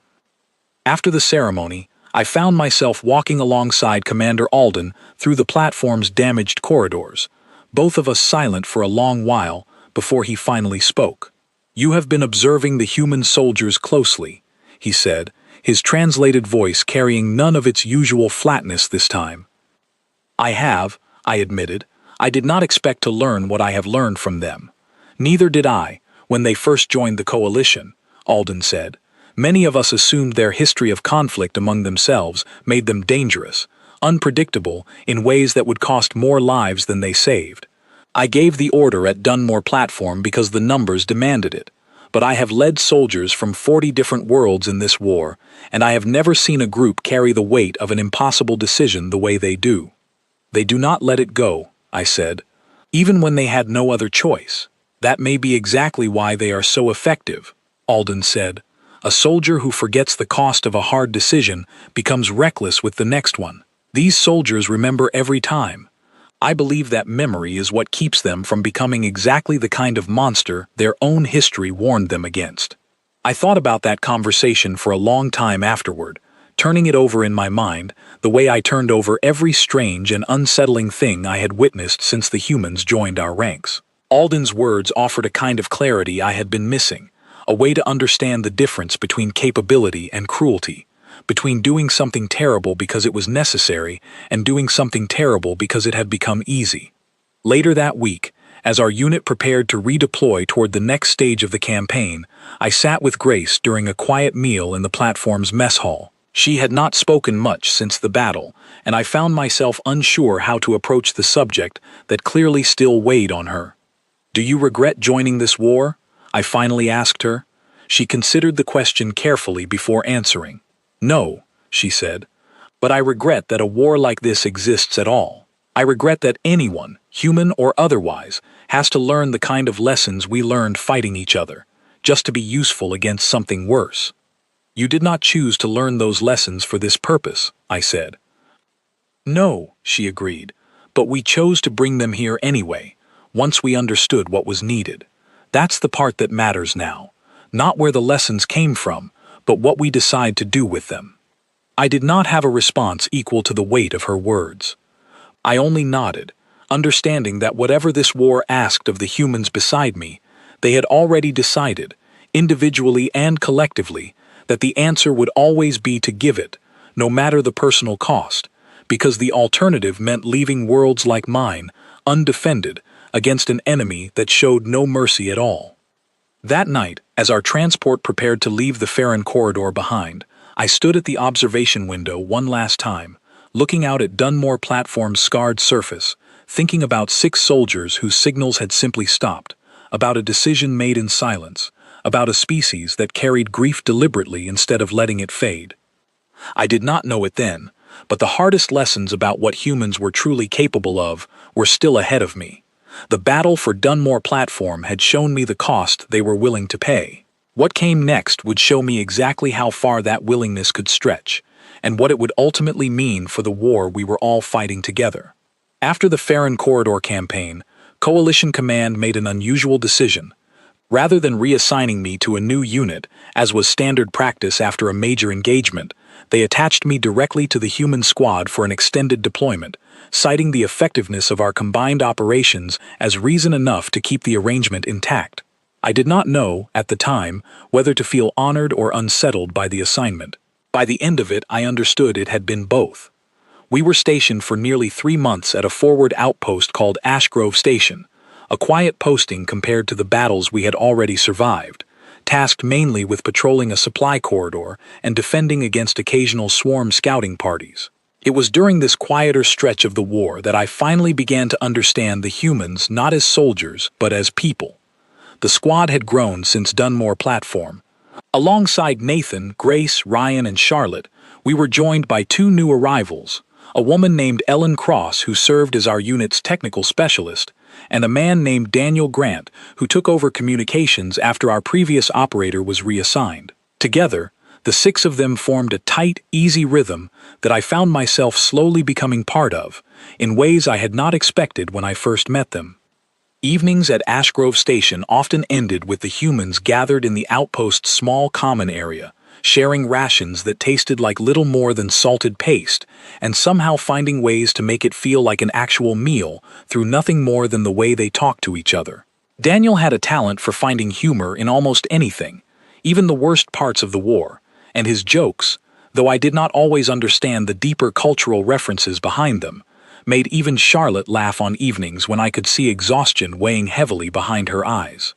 After the ceremony, I found myself walking alongside Commander Alden through the platform's damaged corridors, both of us silent for a long while before he finally spoke. "You have been observing the human soldiers closely," he said, his translated voice carrying none of its usual flatness this time. "I have," I admitted. "I did not expect to learn what I have learned from them." "Neither did I, when they first joined the Coalition," Alden said. "Many of us assumed their history of conflict among themselves made them dangerous, unpredictable in ways that would cost more lives than they saved. I gave the order at Dunmore Platform because the numbers demanded it, but I have led soldiers from 40 different worlds in this war, and I have never seen a group carry the weight of an impossible decision the way they do. They do not let it go," I said, "even when they had no other choice. That may be exactly why they are so effective," Alden said. "A soldier who forgets the cost of a hard decision becomes reckless with the next one. These soldiers remember every time. I believe that memory is what keeps them from becoming exactly the kind of monster their own history warned them against." I thought about that conversation for a long time afterward, turning it over in my mind the way I turned over every strange and unsettling thing I had witnessed since the humans joined our ranks. Alden's words offered a kind of clarity I had been missing, a way to understand the difference between capability and cruelty, between doing something terrible because it was necessary and doing something terrible because it had become easy. Later that week, as our unit prepared to redeploy toward the next stage of the campaign, I sat with Grace during a quiet meal in the platform's mess hall. She had not spoken much since the battle, and I found myself unsure how to approach the subject that clearly still weighed on her. "Do you regret joining this war?" I finally asked her. She considered the question carefully before answering. "No," she said, "but I regret that a war like this exists at all. I regret that anyone, human or otherwise, has to learn the kind of lessons we learned fighting each other, just to be useful against something worse." "You did not choose to learn those lessons for this purpose," I said. "No," she agreed, "but we chose to bring them here anyway, once we understood what was needed. That's the part that matters now, not where the lessons came from, but what we decide to do with them." I did not have a response equal to the weight of her words. I only nodded, understanding that whatever this war asked of the humans beside me, they had already decided, individually and collectively, that the answer would always be to give it, no matter the personal cost, because the alternative meant leaving worlds like mine, undefended, against an enemy that showed no mercy at all. That night, as our transport prepared to leave the Farron Corridor behind, I stood at the observation window one last time, looking out at Dunmore platform's scarred surface, thinking about 6 soldiers whose signals had simply stopped, about a decision made in silence, about a species that carried grief deliberately instead of letting it fade. I did not know it then, but the hardest lessons about what humans were truly capable of were still ahead of me. The battle for Dunmore platform had shown me the cost they were willing to pay. What came next would show me exactly how far that willingness could stretch, and what it would ultimately mean for the war we were all fighting together. After the Farron Corridor campaign, Coalition Command made an unusual decision. Rather than reassigning me to a new unit, as was standard practice after a major engagement, they attached me directly to the human squad for an extended deployment, citing the effectiveness of our combined operations as reason enough to keep the arrangement intact. I did not know, at the time, whether to feel honored or unsettled by the assignment. By the end of it, I understood it had been both. We were stationed for nearly 3 months at a forward outpost called Ashgrove Station, a quiet posting compared to the battles we had already survived, tasked mainly with patrolling a supply corridor and defending against occasional swarm scouting parties. It was during this quieter stretch of the war that I finally began to understand the humans not as soldiers, but as people. The squad had grown since Dunmore platform. Alongside Nathan, Grace, Ryan, and Charlotte, we were joined by 2 new arrivals, a woman named Ellen Cross who served as our unit's technical specialist, and a man named Daniel Grant who took over communications after our previous operator was reassigned. Together, the 6 of them formed a tight, easy rhythm that I found myself slowly becoming part of, in ways I had not expected when I first met them. Evenings at Ashgrove Station often ended with the humans gathered in the outpost's small common area, sharing rations that tasted like little more than salted paste, and somehow finding ways to make it feel like an actual meal through nothing more than the way they talked to each other. Daniel had a talent for finding humor in almost anything, even the worst parts of the war, and his jokes, though I did not always understand the deeper cultural references behind them, made even Charlotte laugh on evenings when I could see exhaustion weighing heavily behind her eyes.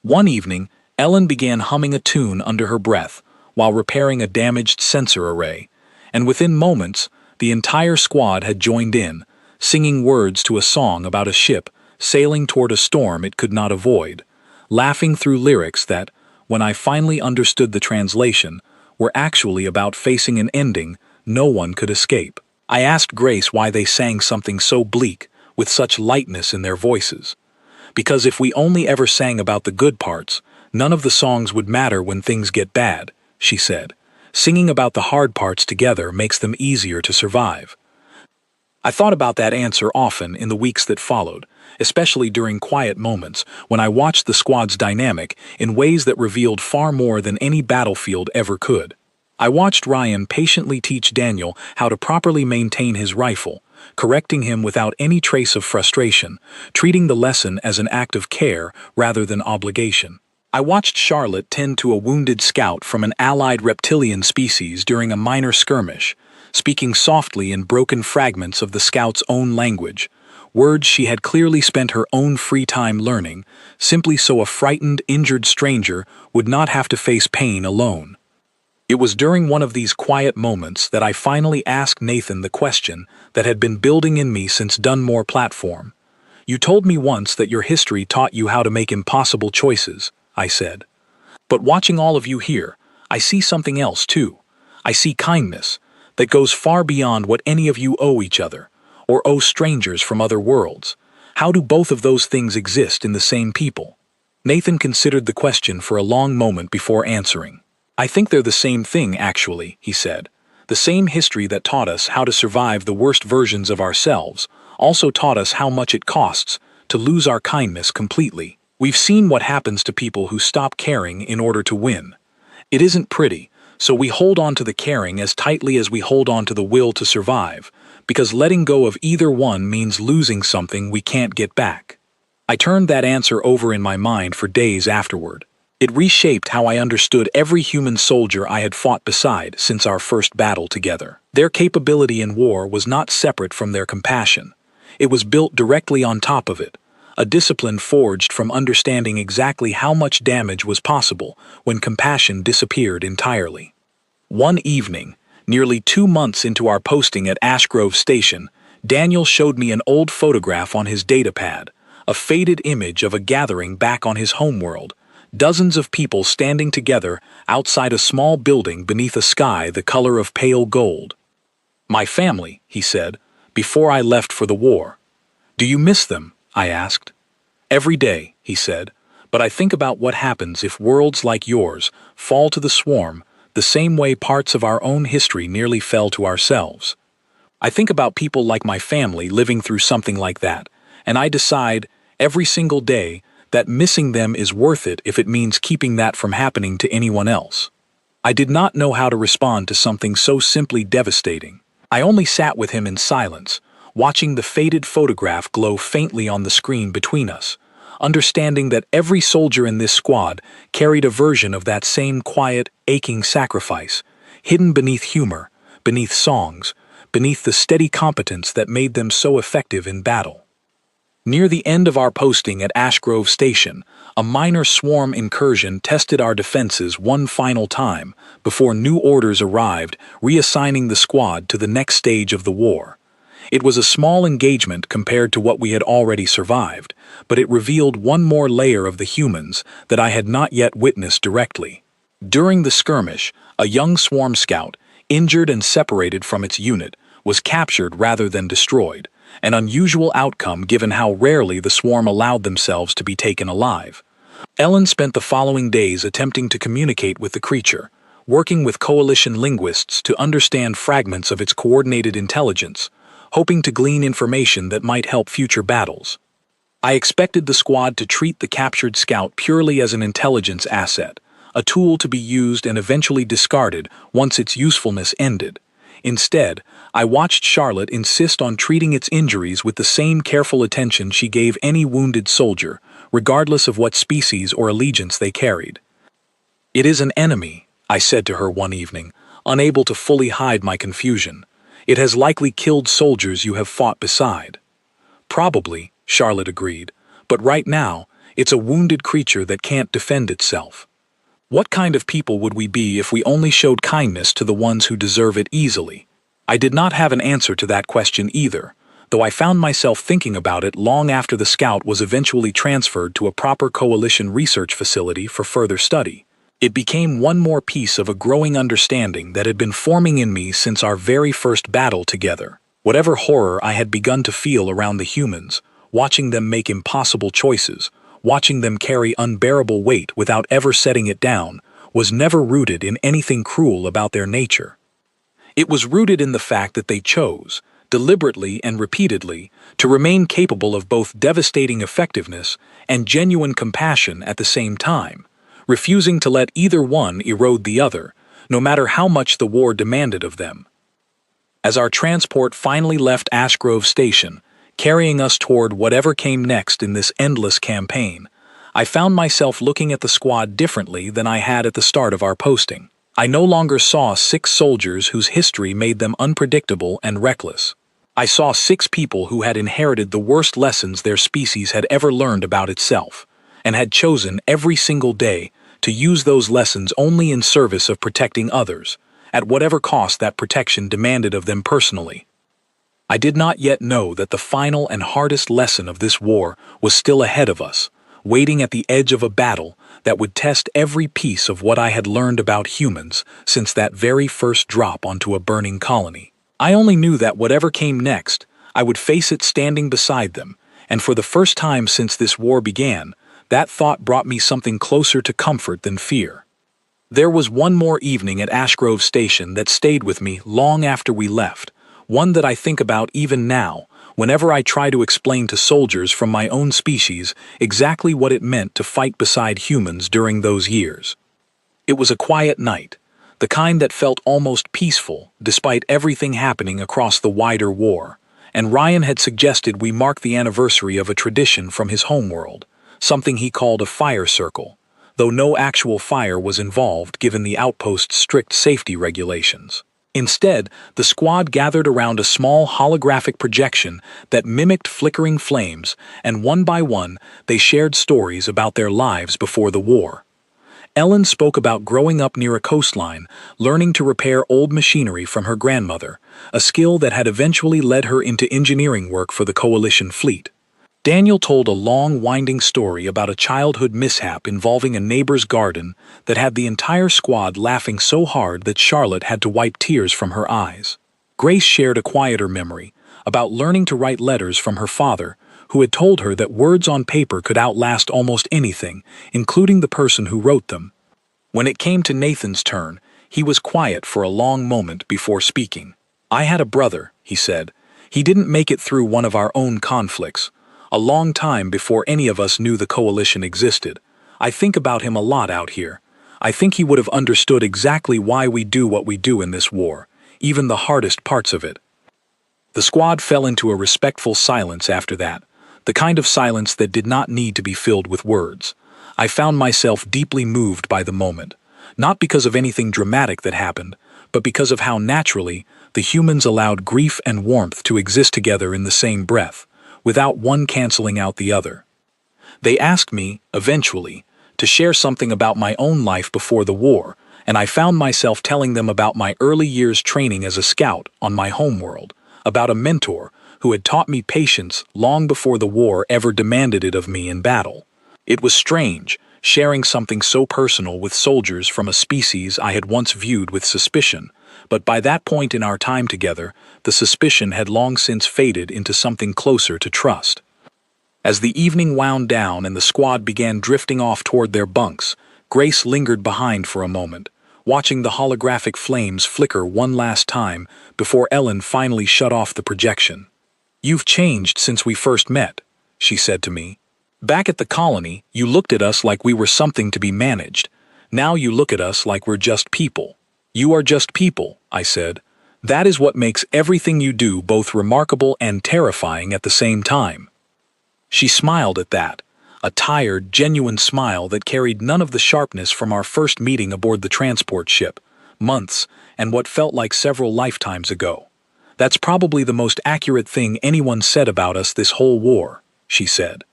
One evening, Ellen began humming a tune under her breath while repairing a damaged sensor array, and within moments, the entire squad had joined in, singing words to a song about a ship sailing toward a storm it could not avoid, laughing through lyrics that, when I finally understood the translation, were actually about facing an ending no one could escape. I asked Grace why they sang something so bleak, with such lightness in their voices. Because if we only ever sang about the good parts, none of the songs would matter when things get bad, she said. Singing about the hard parts together makes them easier to survive. I thought about that answer often in the weeks that followed, especially during quiet moments when I watched the squad's dynamic in ways that revealed far more than any battlefield ever could. I watched Ryan patiently teach Daniel how to properly maintain his rifle, correcting him without any trace of frustration, treating the lesson as an act of care rather than obligation. I watched Charlotte tend to a wounded scout from an allied reptilian species during a minor skirmish, speaking softly in broken fragments of the scout's own language, words she had clearly spent her own free time learning, simply so a frightened, injured stranger would not have to face pain alone. It was during one of these quiet moments that I finally asked Nathan the question that had been building in me since Dunmore platform. "You told me once that your history taught you how to make impossible choices," I said. "But watching all of you here, I see something else too. I see kindness that goes far beyond what any of you owe each other, or owe strangers from other worlds. How do both of those things exist in the same people?" Nathan considered the question for a long moment before answering. "I think they're the same thing, actually," he said. "The same history that taught us how to survive the worst versions of ourselves also taught us how much it costs to lose our kindness completely. We've seen what happens to people who stop caring in order to win. It isn't pretty, so we hold on to the caring as tightly as we hold on to the will to survive, because letting go of either one means losing something we can't get back." I turned that answer over in my mind for days afterward. It reshaped how I understood every human soldier I had fought beside since our first battle together. Their capability in war was not separate from their compassion. It was built directly on top of it, a discipline forged from understanding exactly how much damage was possible when compassion disappeared entirely. One evening, nearly 2 months into our posting at Ashgrove Station, Daniel showed me an old photograph on his datapad, a faded image of a gathering back on his homeworld, dozens of people standing together outside a small building beneath a sky the color of pale gold. "My family," he said, "before I left for the war." "Do you miss them?" I asked. "Every day," he said, "but I think about what happens if worlds like yours fall to the swarm the same way parts of our own history nearly fell to ourselves. I think about people like my family living through something like that, and I decide, every single day, that missing them is worth it if it means keeping that from happening to anyone else." I did not know how to respond to something so simply devastating. I only sat with him in silence, watching the faded photograph glow faintly on the screen between us, understanding that every soldier in this squad carried a version of that same quiet, aching sacrifice, hidden beneath humor, beneath songs, beneath the steady competence that made them so effective in battle. Near the end of our posting at Ashgrove Station, a minor swarm incursion tested our defenses one final time before new orders arrived, reassigning the squad to the next stage of the war. It was a small engagement compared to what we had already survived, but it revealed one more layer of the humans that I had not yet witnessed directly. During the skirmish, a young swarm scout, injured and separated from its unit, was captured rather than destroyed, an unusual outcome given how rarely the swarm allowed themselves to be taken alive. Ellen spent the following days attempting to communicate with the creature, working with coalition linguists to understand fragments of its coordinated intelligence, hoping to glean information that might help future battles. I expected the squad to treat the captured scout purely as an intelligence asset, a tool to be used and eventually discarded once its usefulness ended. Instead, I watched Charlotte insist on treating its injuries with the same careful attention she gave any wounded soldier, regardless of what species or allegiance they carried. "It is an enemy," I said to her one evening, unable to fully hide my confusion. "It has likely killed soldiers you have fought beside." "Probably," Charlotte agreed, "but right now, it's a wounded creature that can't defend itself." What kind of people would we be if we only showed kindness to the ones who deserve it easily? I did not have an answer to that question either, though I found myself thinking about it long after the scout was eventually transferred to a proper coalition research facility for further study. It became one more piece of a growing understanding that had been forming in me since our very first battle together. Whatever horror I had begun to feel around the humans, watching them make impossible choices, watching them carry unbearable weight without ever setting it down, was never rooted in anything cruel about their nature. It was rooted in the fact that they chose, deliberately and repeatedly, to remain capable of both devastating effectiveness and genuine compassion at the same time, refusing to let either one erode the other, no matter how much the war demanded of them. As our transport finally left Ashgrove Station, carrying us toward whatever came next in this endless campaign, I found myself looking at the squad differently than I had at the start of our posting. I no longer saw 6 soldiers whose history made them unpredictable and reckless. I saw 6 people who had inherited the worst lessons their species had ever learned about itself, and had chosen every single day to use those lessons only in service of protecting others, at whatever cost that protection demanded of them personally. I did not yet know that the final and hardest lesson of this war was still ahead of us, waiting at the edge of a battle that would test every piece of what I had learned about humans since that very first drop onto a burning colony. I only knew that whatever came next, I would face it standing beside them, and for the first time since this war began, that thought brought me something closer to comfort than fear. There was one more evening at Ashgrove Station that stayed with me long after we left, one that I think about even now, whenever I try to explain to soldiers from my own species exactly what it meant to fight beside humans during those years. It was a quiet night, the kind that felt almost peaceful despite everything happening across the wider war, and Ryan had suggested we mark the anniversary of a tradition from his homeworld, something he called a fire circle, though no actual fire was involved given the outpost's strict safety regulations. Instead, the squad gathered around a small holographic projection that mimicked flickering flames, and one by one, they shared stories about their lives before the war. Ellen spoke about growing up near a coastline, learning to repair old machinery from her grandmother, a skill that had eventually led her into engineering work for the Coalition fleet. Daniel told a long, winding story about a childhood mishap involving a neighbor's garden that had the entire squad laughing so hard that Charlotte had to wipe tears from her eyes. Grace shared a quieter memory about learning to write letters from her father, who had told her that words on paper could outlast almost anything, including the person who wrote them. When it came to Nathan's turn, he was quiet for a long moment before speaking. "I had a brother," he said. "He didn't make it through one of our own conflicts. A long time before any of us knew the Coalition existed. I think about him a lot out here. I think he would have understood exactly why we do what we do in this war, even the hardest parts of it." The squad fell into a respectful silence after that, the kind of silence that did not need to be filled with words. I found myself deeply moved by the moment, not because of anything dramatic that happened, but because of how naturally the humans allowed grief and warmth to exist together in the same breath, without one canceling out the other. They asked me, eventually, to share something about my own life before the war, and I found myself telling them about my early years training as a scout on my homeworld, about a mentor who had taught me patience long before the war ever demanded it of me in battle. It was strange, sharing something so personal with soldiers from a species I had once viewed with suspicion, but by that point in our time together, the suspicion had long since faded into something closer to trust. As the evening wound down and the squad began drifting off toward their bunks, Grace lingered behind for a moment, watching the holographic flames flicker one last time before Ellen finally shut off the projection. "You've changed since we first met," she said to me. "Back at the colony, you looked at us like we were something to be managed. Now you look at us like we're just people." "You are just people," I said. "That is what makes everything you do both remarkable and terrifying at the same time." She smiled at that, a tired, genuine smile that carried none of the sharpness from our first meeting aboard the transport ship, months and what felt like several lifetimes ago. "That's probably the most accurate thing anyone said about us this whole war," she said.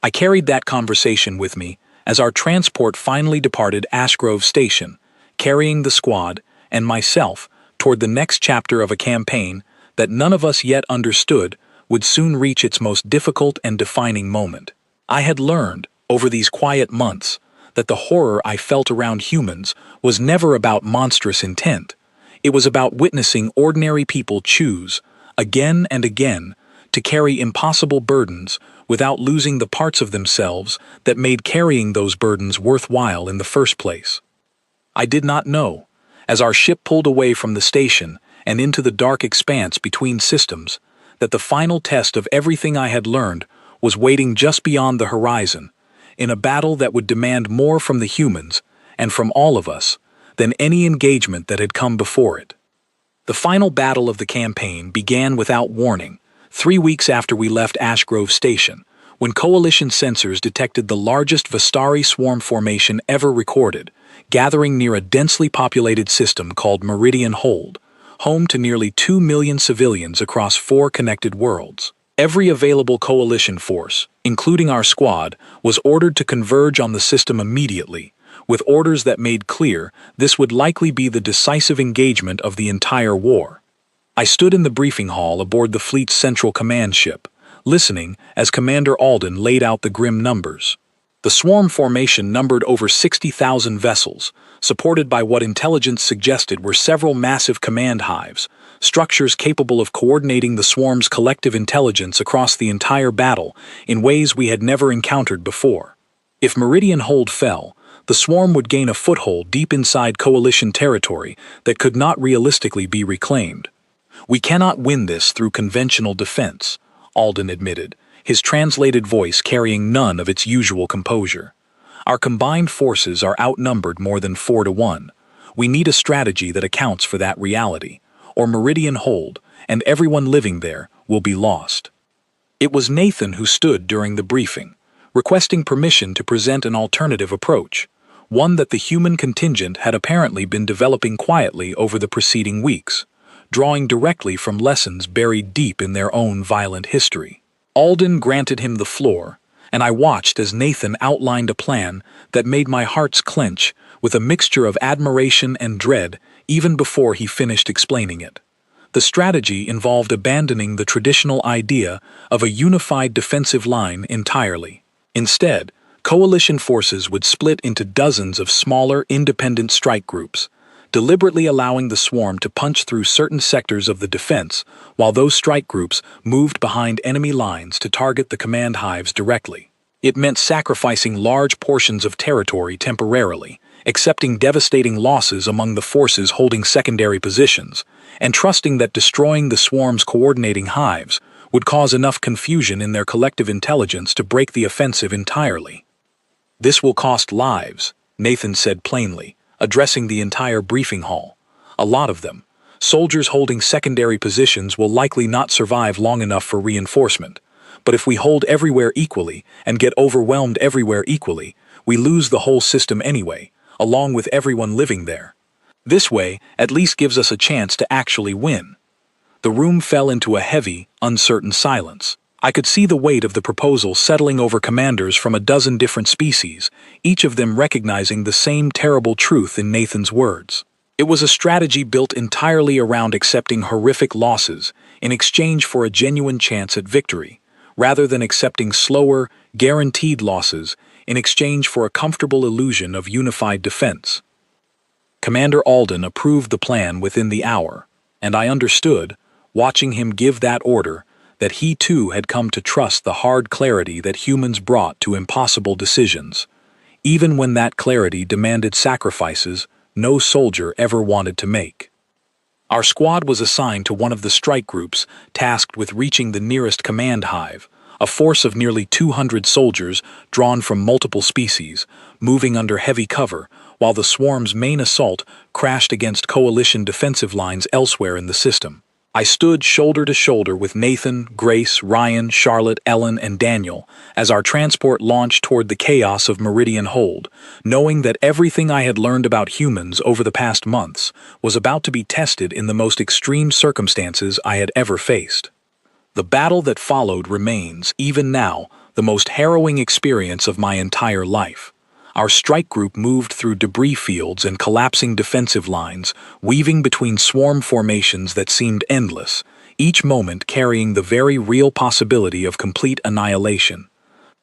I carried that conversation with me as our transport finally departed Ashgrove Station, carrying the squad and myself toward the next chapter of a campaign that none of us yet understood would soon reach its most difficult and defining moment. I had learned, over these quiet months, that the horror I felt around humans was never about monstrous intent. It was about witnessing ordinary people choose, again and again, to carry impossible burdens without losing the parts of themselves that made carrying those burdens worthwhile in the first place. I did not know, as our ship pulled away from the station and into the dark expanse between systems, that the final test of everything I had learned was waiting just beyond the horizon, in a battle that would demand more from the humans, and from all of us, than any engagement that had come before it. The final battle of the campaign began without warning, 3 weeks after we left Ashgrove Station, when Coalition sensors detected the largest Vistari swarm formation ever recorded, gathering near a densely populated system called Meridian Hold, home to nearly 2 million civilians across 4 connected worlds. Every available Coalition force, including our squad, was ordered to converge on the system immediately, with orders that made clear this would likely be the decisive engagement of the entire war. I stood in the briefing hall aboard the fleet's central command ship, listening as Commander Alden laid out the grim numbers. The swarm formation numbered over 60,000 vessels, supported by what intelligence suggested were several massive command hives, structures capable of coordinating the swarm's collective intelligence across the entire battle in ways we had never encountered before. If Meridian Hold fell, the swarm would gain a foothold deep inside Coalition territory that could not realistically be reclaimed. "We cannot win this through conventional defense," Alden admitted, his translated voice carrying none of its usual composure. "Our combined forces are outnumbered more than 4 to 1. We need a strategy that accounts for that reality, or Meridian Hold, and everyone living there, will be lost." It was Nathan who stood during the briefing, requesting permission to present an alternative approach, one that the human contingent had apparently been developing quietly over the preceding weeks, drawing directly from lessons buried deep in their own violent history. Alden granted him the floor, and I watched as Nathan outlined a plan that made my hearts clench with a mixture of admiration and dread even before he finished explaining it. The strategy involved abandoning the traditional idea of a unified defensive line entirely. Instead, coalition forces would split into dozens of smaller, independent strike groups, deliberately allowing the swarm to punch through certain sectors of the defense, while those strike groups moved behind enemy lines to target the command hives directly. It meant sacrificing large portions of territory temporarily, accepting devastating losses among the forces holding secondary positions, and trusting that destroying the swarm's coordinating hives would cause enough confusion in their collective intelligence to break the offensive entirely. "This will cost lives," Nathan said plainly, addressing the entire briefing hall. "A lot of them. Soldiers holding secondary positions will likely not survive long enough for reinforcement. But if we hold everywhere equally and get overwhelmed everywhere equally, we lose the whole system anyway, along with everyone living there. This way at least gives us a chance to actually win." The room fell into a heavy, uncertain silence. I could see the weight of the proposal settling over commanders from a dozen different species, each of them recognizing the same terrible truth in Nathan's words. It was a strategy built entirely around accepting horrific losses in exchange for a genuine chance at victory, rather than accepting slower, guaranteed losses in exchange for a comfortable illusion of unified defense. Commander Alden approved the plan within the hour, and I understood, watching him give that order, that he too had come to trust the hard clarity that humans brought to impossible decisions, even when that clarity demanded sacrifices no soldier ever wanted to make. Our squad was assigned to one of the strike groups tasked with reaching the nearest command hive, a force of nearly 200 soldiers drawn from multiple species, moving under heavy cover, while the swarm's main assault crashed against coalition defensive lines elsewhere in the system. I stood shoulder to shoulder with Nathan, Grace, Ryan, Charlotte, Ellen, and Daniel as our transport launched toward the chaos of Meridian Hold, knowing that everything I had learned about humans over the past months was about to be tested in the most extreme circumstances I had ever faced. The battle that followed remains, even now, the most harrowing experience of my entire life. Our strike group moved through debris fields and collapsing defensive lines, weaving between swarm formations that seemed endless, each moment carrying the very real possibility of complete annihilation.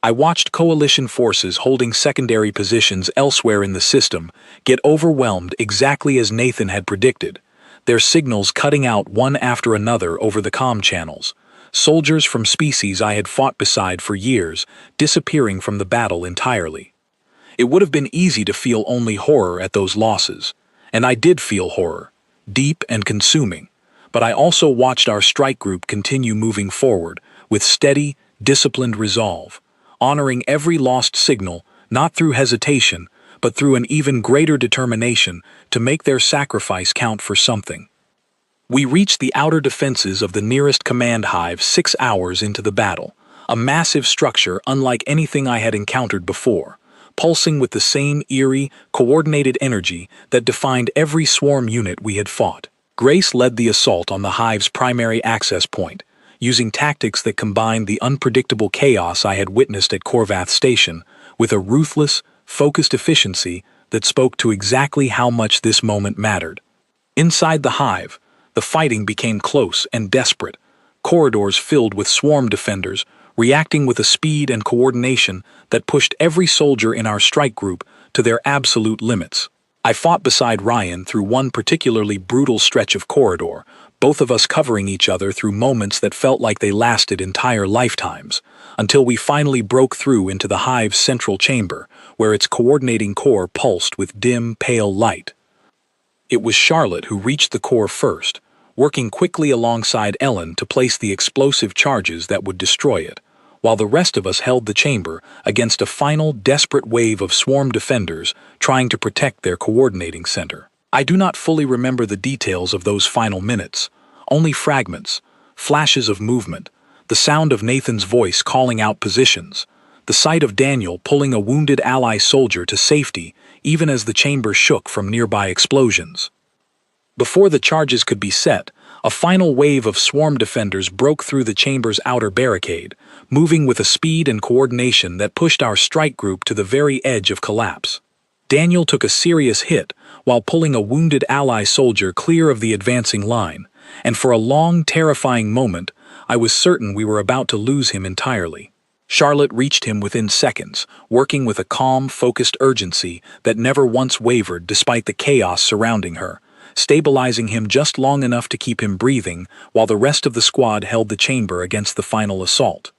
I watched coalition forces holding secondary positions elsewhere in the system get overwhelmed exactly as Nathan had predicted, their signals cutting out one after another over the comm channels. Soldiers from species I had fought beside for years disappearing from the battle entirely. It would have been easy to feel only horror at those losses, and I did feel horror, deep and consuming, but I also watched our strike group continue moving forward with steady, disciplined resolve, honoring every lost signal, not through hesitation, but through an even greater determination to make their sacrifice count for something. We reached the outer defenses of the nearest command hive 6 hours into the battle, a massive structure unlike anything I had encountered before, pulsing with the same eerie, coordinated energy that defined every swarm unit we had fought. Grace led the assault on the hive's primary access point, using tactics that combined the unpredictable chaos I had witnessed at Corvath Station with a ruthless, focused efficiency that spoke to exactly how much this moment mattered. Inside the hive, the fighting became close and desperate, corridors filled with swarm defenders, reacting with a speed and coordination that pushed every soldier in our strike group to their absolute limits. I fought beside Ryan through one particularly brutal stretch of corridor, both of us covering each other through moments that felt like they lasted entire lifetimes, until we finally broke through into the hive's central chamber, where its coordinating core pulsed with dim, pale light. It was Charlotte who reached the core first, working quickly alongside Ellen to place the explosive charges that would destroy it, while the rest of us held the chamber against a final desperate wave of swarm defenders trying to protect their coordinating center. I do not fully remember the details of those final minutes, only fragments, flashes of movement, the sound of Nathan's voice calling out positions, the sight of Daniel pulling a wounded ally soldier to safety even as the chamber shook from nearby explosions. Before the charges could be set, a final wave of swarm defenders broke through the chamber's outer barricade, moving with a speed and coordination that pushed our strike group to the very edge of collapse. Daniel took a serious hit while pulling a wounded ally soldier clear of the advancing line, and for a long, terrifying moment, I was certain we were about to lose him entirely. Charlotte reached him within seconds, working with a calm, focused urgency that never once wavered despite the chaos surrounding her, stabilizing him just long enough to keep him breathing while the rest of the squad held the chamber against the final assault.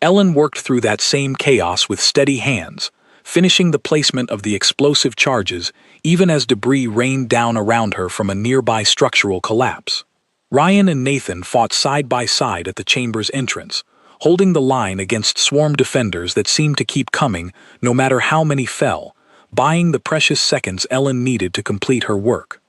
Ellen worked through that same chaos with steady hands, finishing the placement of the explosive charges even as debris rained down around her from a nearby structural collapse. Ryan and Nathan fought side by side at the chamber's entrance, holding the line against swarm defenders that seemed to keep coming no matter how many fell, buying the precious seconds Ellen needed to complete her work.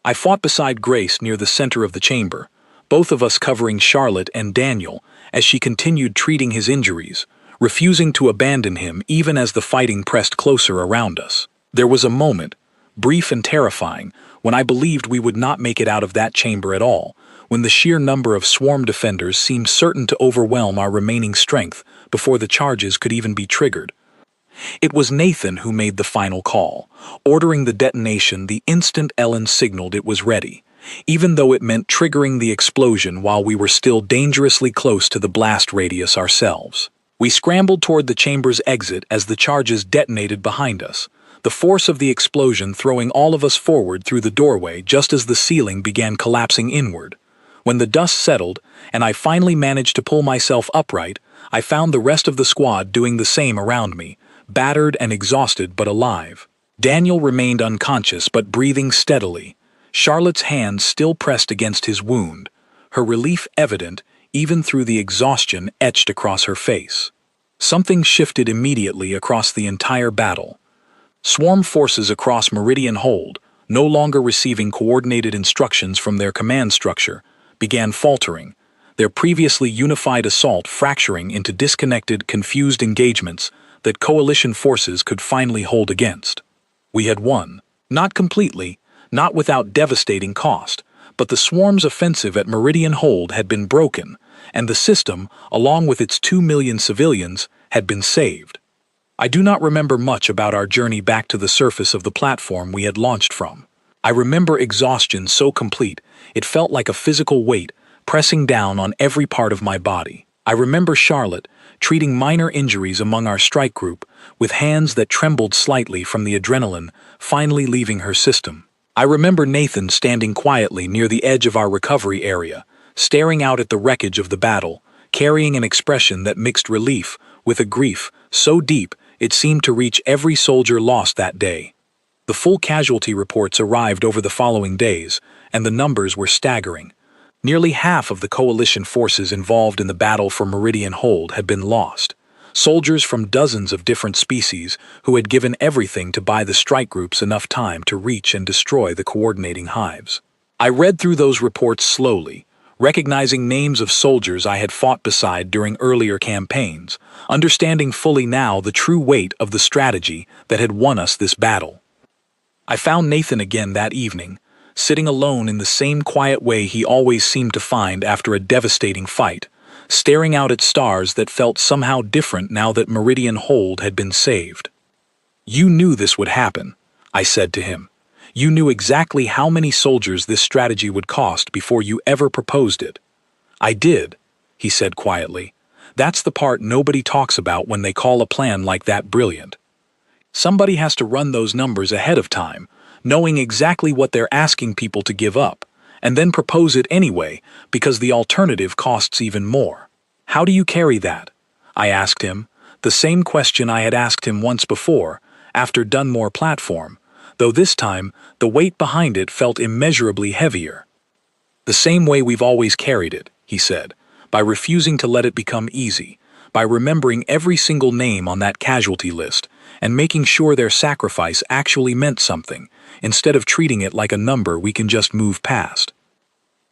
I fought beside Grace near the center of the chamber, both of us covering Charlotte and Daniel as she continued treating his injuries, refusing to abandon him even as the fighting pressed closer around us. There was a moment, brief and terrifying, when I believed we would not make it out of that chamber at all, when the sheer number of swarm defenders seemed certain to overwhelm our remaining strength before the charges could even be triggered. It was Nathan who made the final call, ordering the detonation the instant Ellen signaled it was ready, even though it meant triggering the explosion while we were still dangerously close to the blast radius ourselves. We scrambled toward the chamber's exit as the charges detonated behind us, the force of the explosion throwing all of us forward through the doorway just as the ceiling began collapsing inward. When the dust settled, and I finally managed to pull myself upright, I found the rest of the squad doing the same around me, battered and exhausted but alive. Daniel remained unconscious but breathing steadily, Charlotte's hands still pressed against his wound, her relief evident even through the exhaustion etched across her face. Something shifted immediately across the entire battle. Swarm forces across Meridian Hold, no longer receiving coordinated instructions from their command structure, began faltering, their previously unified assault fracturing into disconnected, confused engagements that coalition forces could finally hold against. We had won, not completely, not without devastating cost, but the swarm's offensive at Meridian Hold had been broken, and the system, along with its 2 million civilians, had been saved. I do not remember much about our journey back to the surface of the platform we had launched from. I remember exhaustion so complete, it felt like a physical weight pressing down on every part of my body. I remember Charlotte treating minor injuries among our strike group with hands that trembled slightly from the adrenaline finally leaving her system. I remember Nathan standing quietly near the edge of our recovery area, staring out at the wreckage of the battle, carrying an expression that mixed relief with a grief so deep it seemed to reach every soldier lost that day. The full casualty reports arrived over the following days, and the numbers were staggering. Nearly half of the coalition forces involved in the battle for Meridian Hold had been lost. Soldiers from dozens of different species who had given everything to buy the strike groups enough time to reach and destroy the coordinating hives. I read through those reports slowly, recognizing names of soldiers I had fought beside during earlier campaigns, understanding fully now the true weight of the strategy that had won us this battle. I found Nathan again that evening, sitting alone in the same quiet way he always seemed to find after a devastating fight, staring out at stars that felt somehow different now that Meridian Hold had been saved. "You knew this would happen," I said to him. "You knew exactly how many soldiers this strategy would cost before you ever proposed it." "I did," he said quietly. "That's the part nobody talks about when they call a plan like that brilliant. Somebody has to run those numbers ahead of time, knowing exactly what they're asking people to give up, and then propose it anyway because the alternative costs even more. How do you carry that?" I asked him, the same question I had asked him once before, after Dunmore Platform, though this time the weight behind it felt immeasurably heavier. "The same way we've always carried it," he said, "by refusing to let it become easy, by remembering every single name on that casualty list, and making sure their sacrifice actually meant something, instead of treating it like a number we can just move past."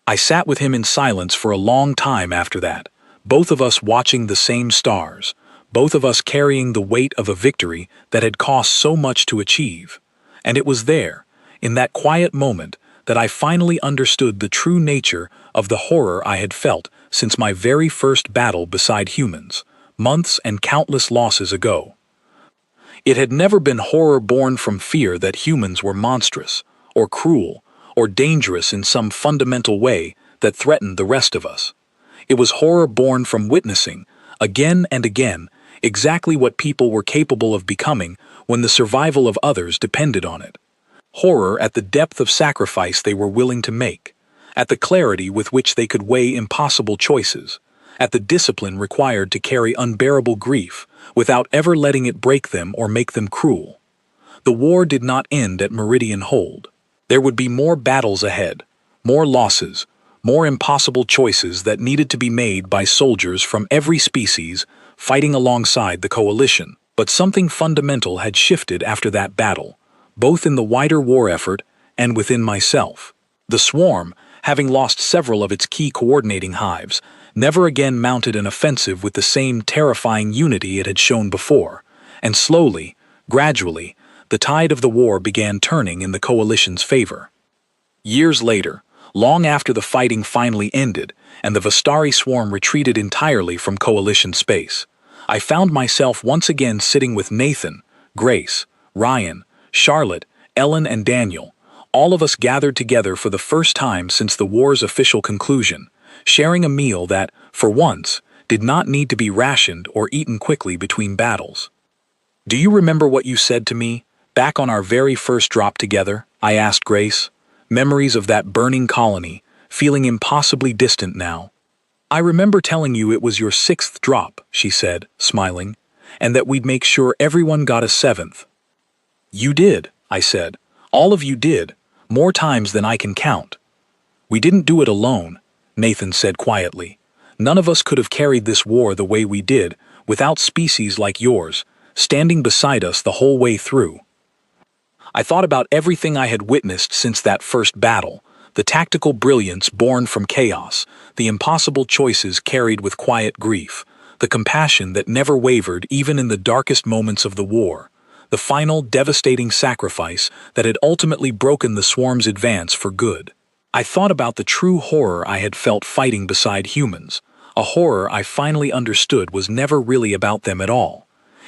I sat with him in silence for a long time after that, both of us watching the same stars, both of us carrying the weight of a victory that had cost so much to achieve. And it was there, in that quiet moment, that I finally understood the true nature of the horror I had felt since my very first battle beside humans, months and countless losses ago. It had never been horror born from fear that humans were monstrous, or cruel, or dangerous in some fundamental way that threatened the rest of us. It was horror born from witnessing, again and again, exactly what people were capable of becoming when the survival of others depended on it. Horror at the depth of sacrifice they were willing to make, at the clarity with which they could weigh impossible choices, at the discipline required to carry unbearable grief without ever letting it break them or make them cruel. The war did not end at Meridian Hold. There would be more battles ahead, more losses, more impossible choices that needed to be made by soldiers from every species fighting alongside the coalition. But something fundamental had shifted after that battle, both in the wider war effort and within myself. The swarm, having lost several of its key coordinating hives, never again mounted an offensive with the same terrifying unity it had shown before, and slowly, gradually, the tide of the war began turning in the coalition's favor. Years later, long after the fighting finally ended and the Vistari swarm retreated entirely from coalition space, I found myself once again sitting with Nathan, Grace, Ryan, Charlotte, Ellen, and Daniel, all of us gathered together for the first time since the war's official conclusion, sharing a meal that, for once, did not need to be rationed or eaten quickly between battles. "Do you remember what you said to me, back on our very first drop together?" I asked Grace. Memories of that burning colony, feeling impossibly distant now. "I remember telling you it was your 6th drop," she said, smiling, "and that we'd make sure everyone got a 7th. "You did," I said. "All of you did, more times than I can count." "We didn't do it alone," Nathan said quietly. "None of us could have carried this war the way we did without species like yours, standing beside us the whole way through." I thought about everything I had witnessed since that first battle, the tactical brilliance born from chaos, the impossible choices carried with quiet grief, the compassion that never wavered even in the darkest moments of the war, the final devastating sacrifice that had ultimately broken the swarm's advance for good. I thought about the true horror I had felt fighting beside humans, a horror I finally understood was never really about them at all.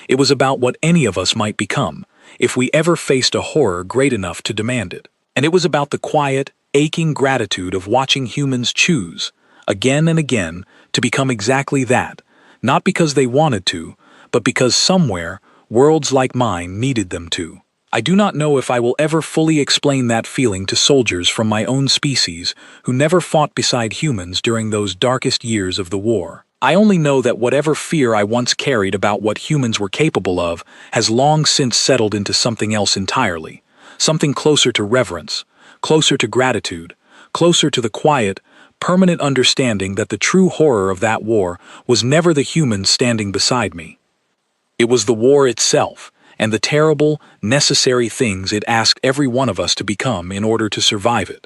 It was about what any of us might become, if we ever faced a horror great enough to demand it. And it was about the quiet, aching gratitude of watching humans choose, again and again, to become exactly that, not because they wanted to, but because somewhere, worlds like mine needed them to. I do not know if I will ever fully explain that feeling to soldiers from my own species who never fought beside humans during those darkest years of the war. I only know that whatever fear I once carried about what humans were capable of has long since settled into something else entirely, something closer to reverence, closer to gratitude, closer to the quiet, permanent understanding that the true horror of that war was never the humans standing beside me. It was the war itself, and the terrible, necessary things it asked every one of us to become in order to survive it.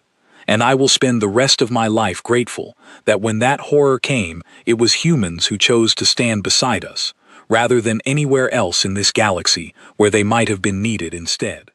And I will spend the rest of my life grateful that when that horror came, it was humans who chose to stand beside us, rather than anywhere else in this galaxy where they might have been needed instead.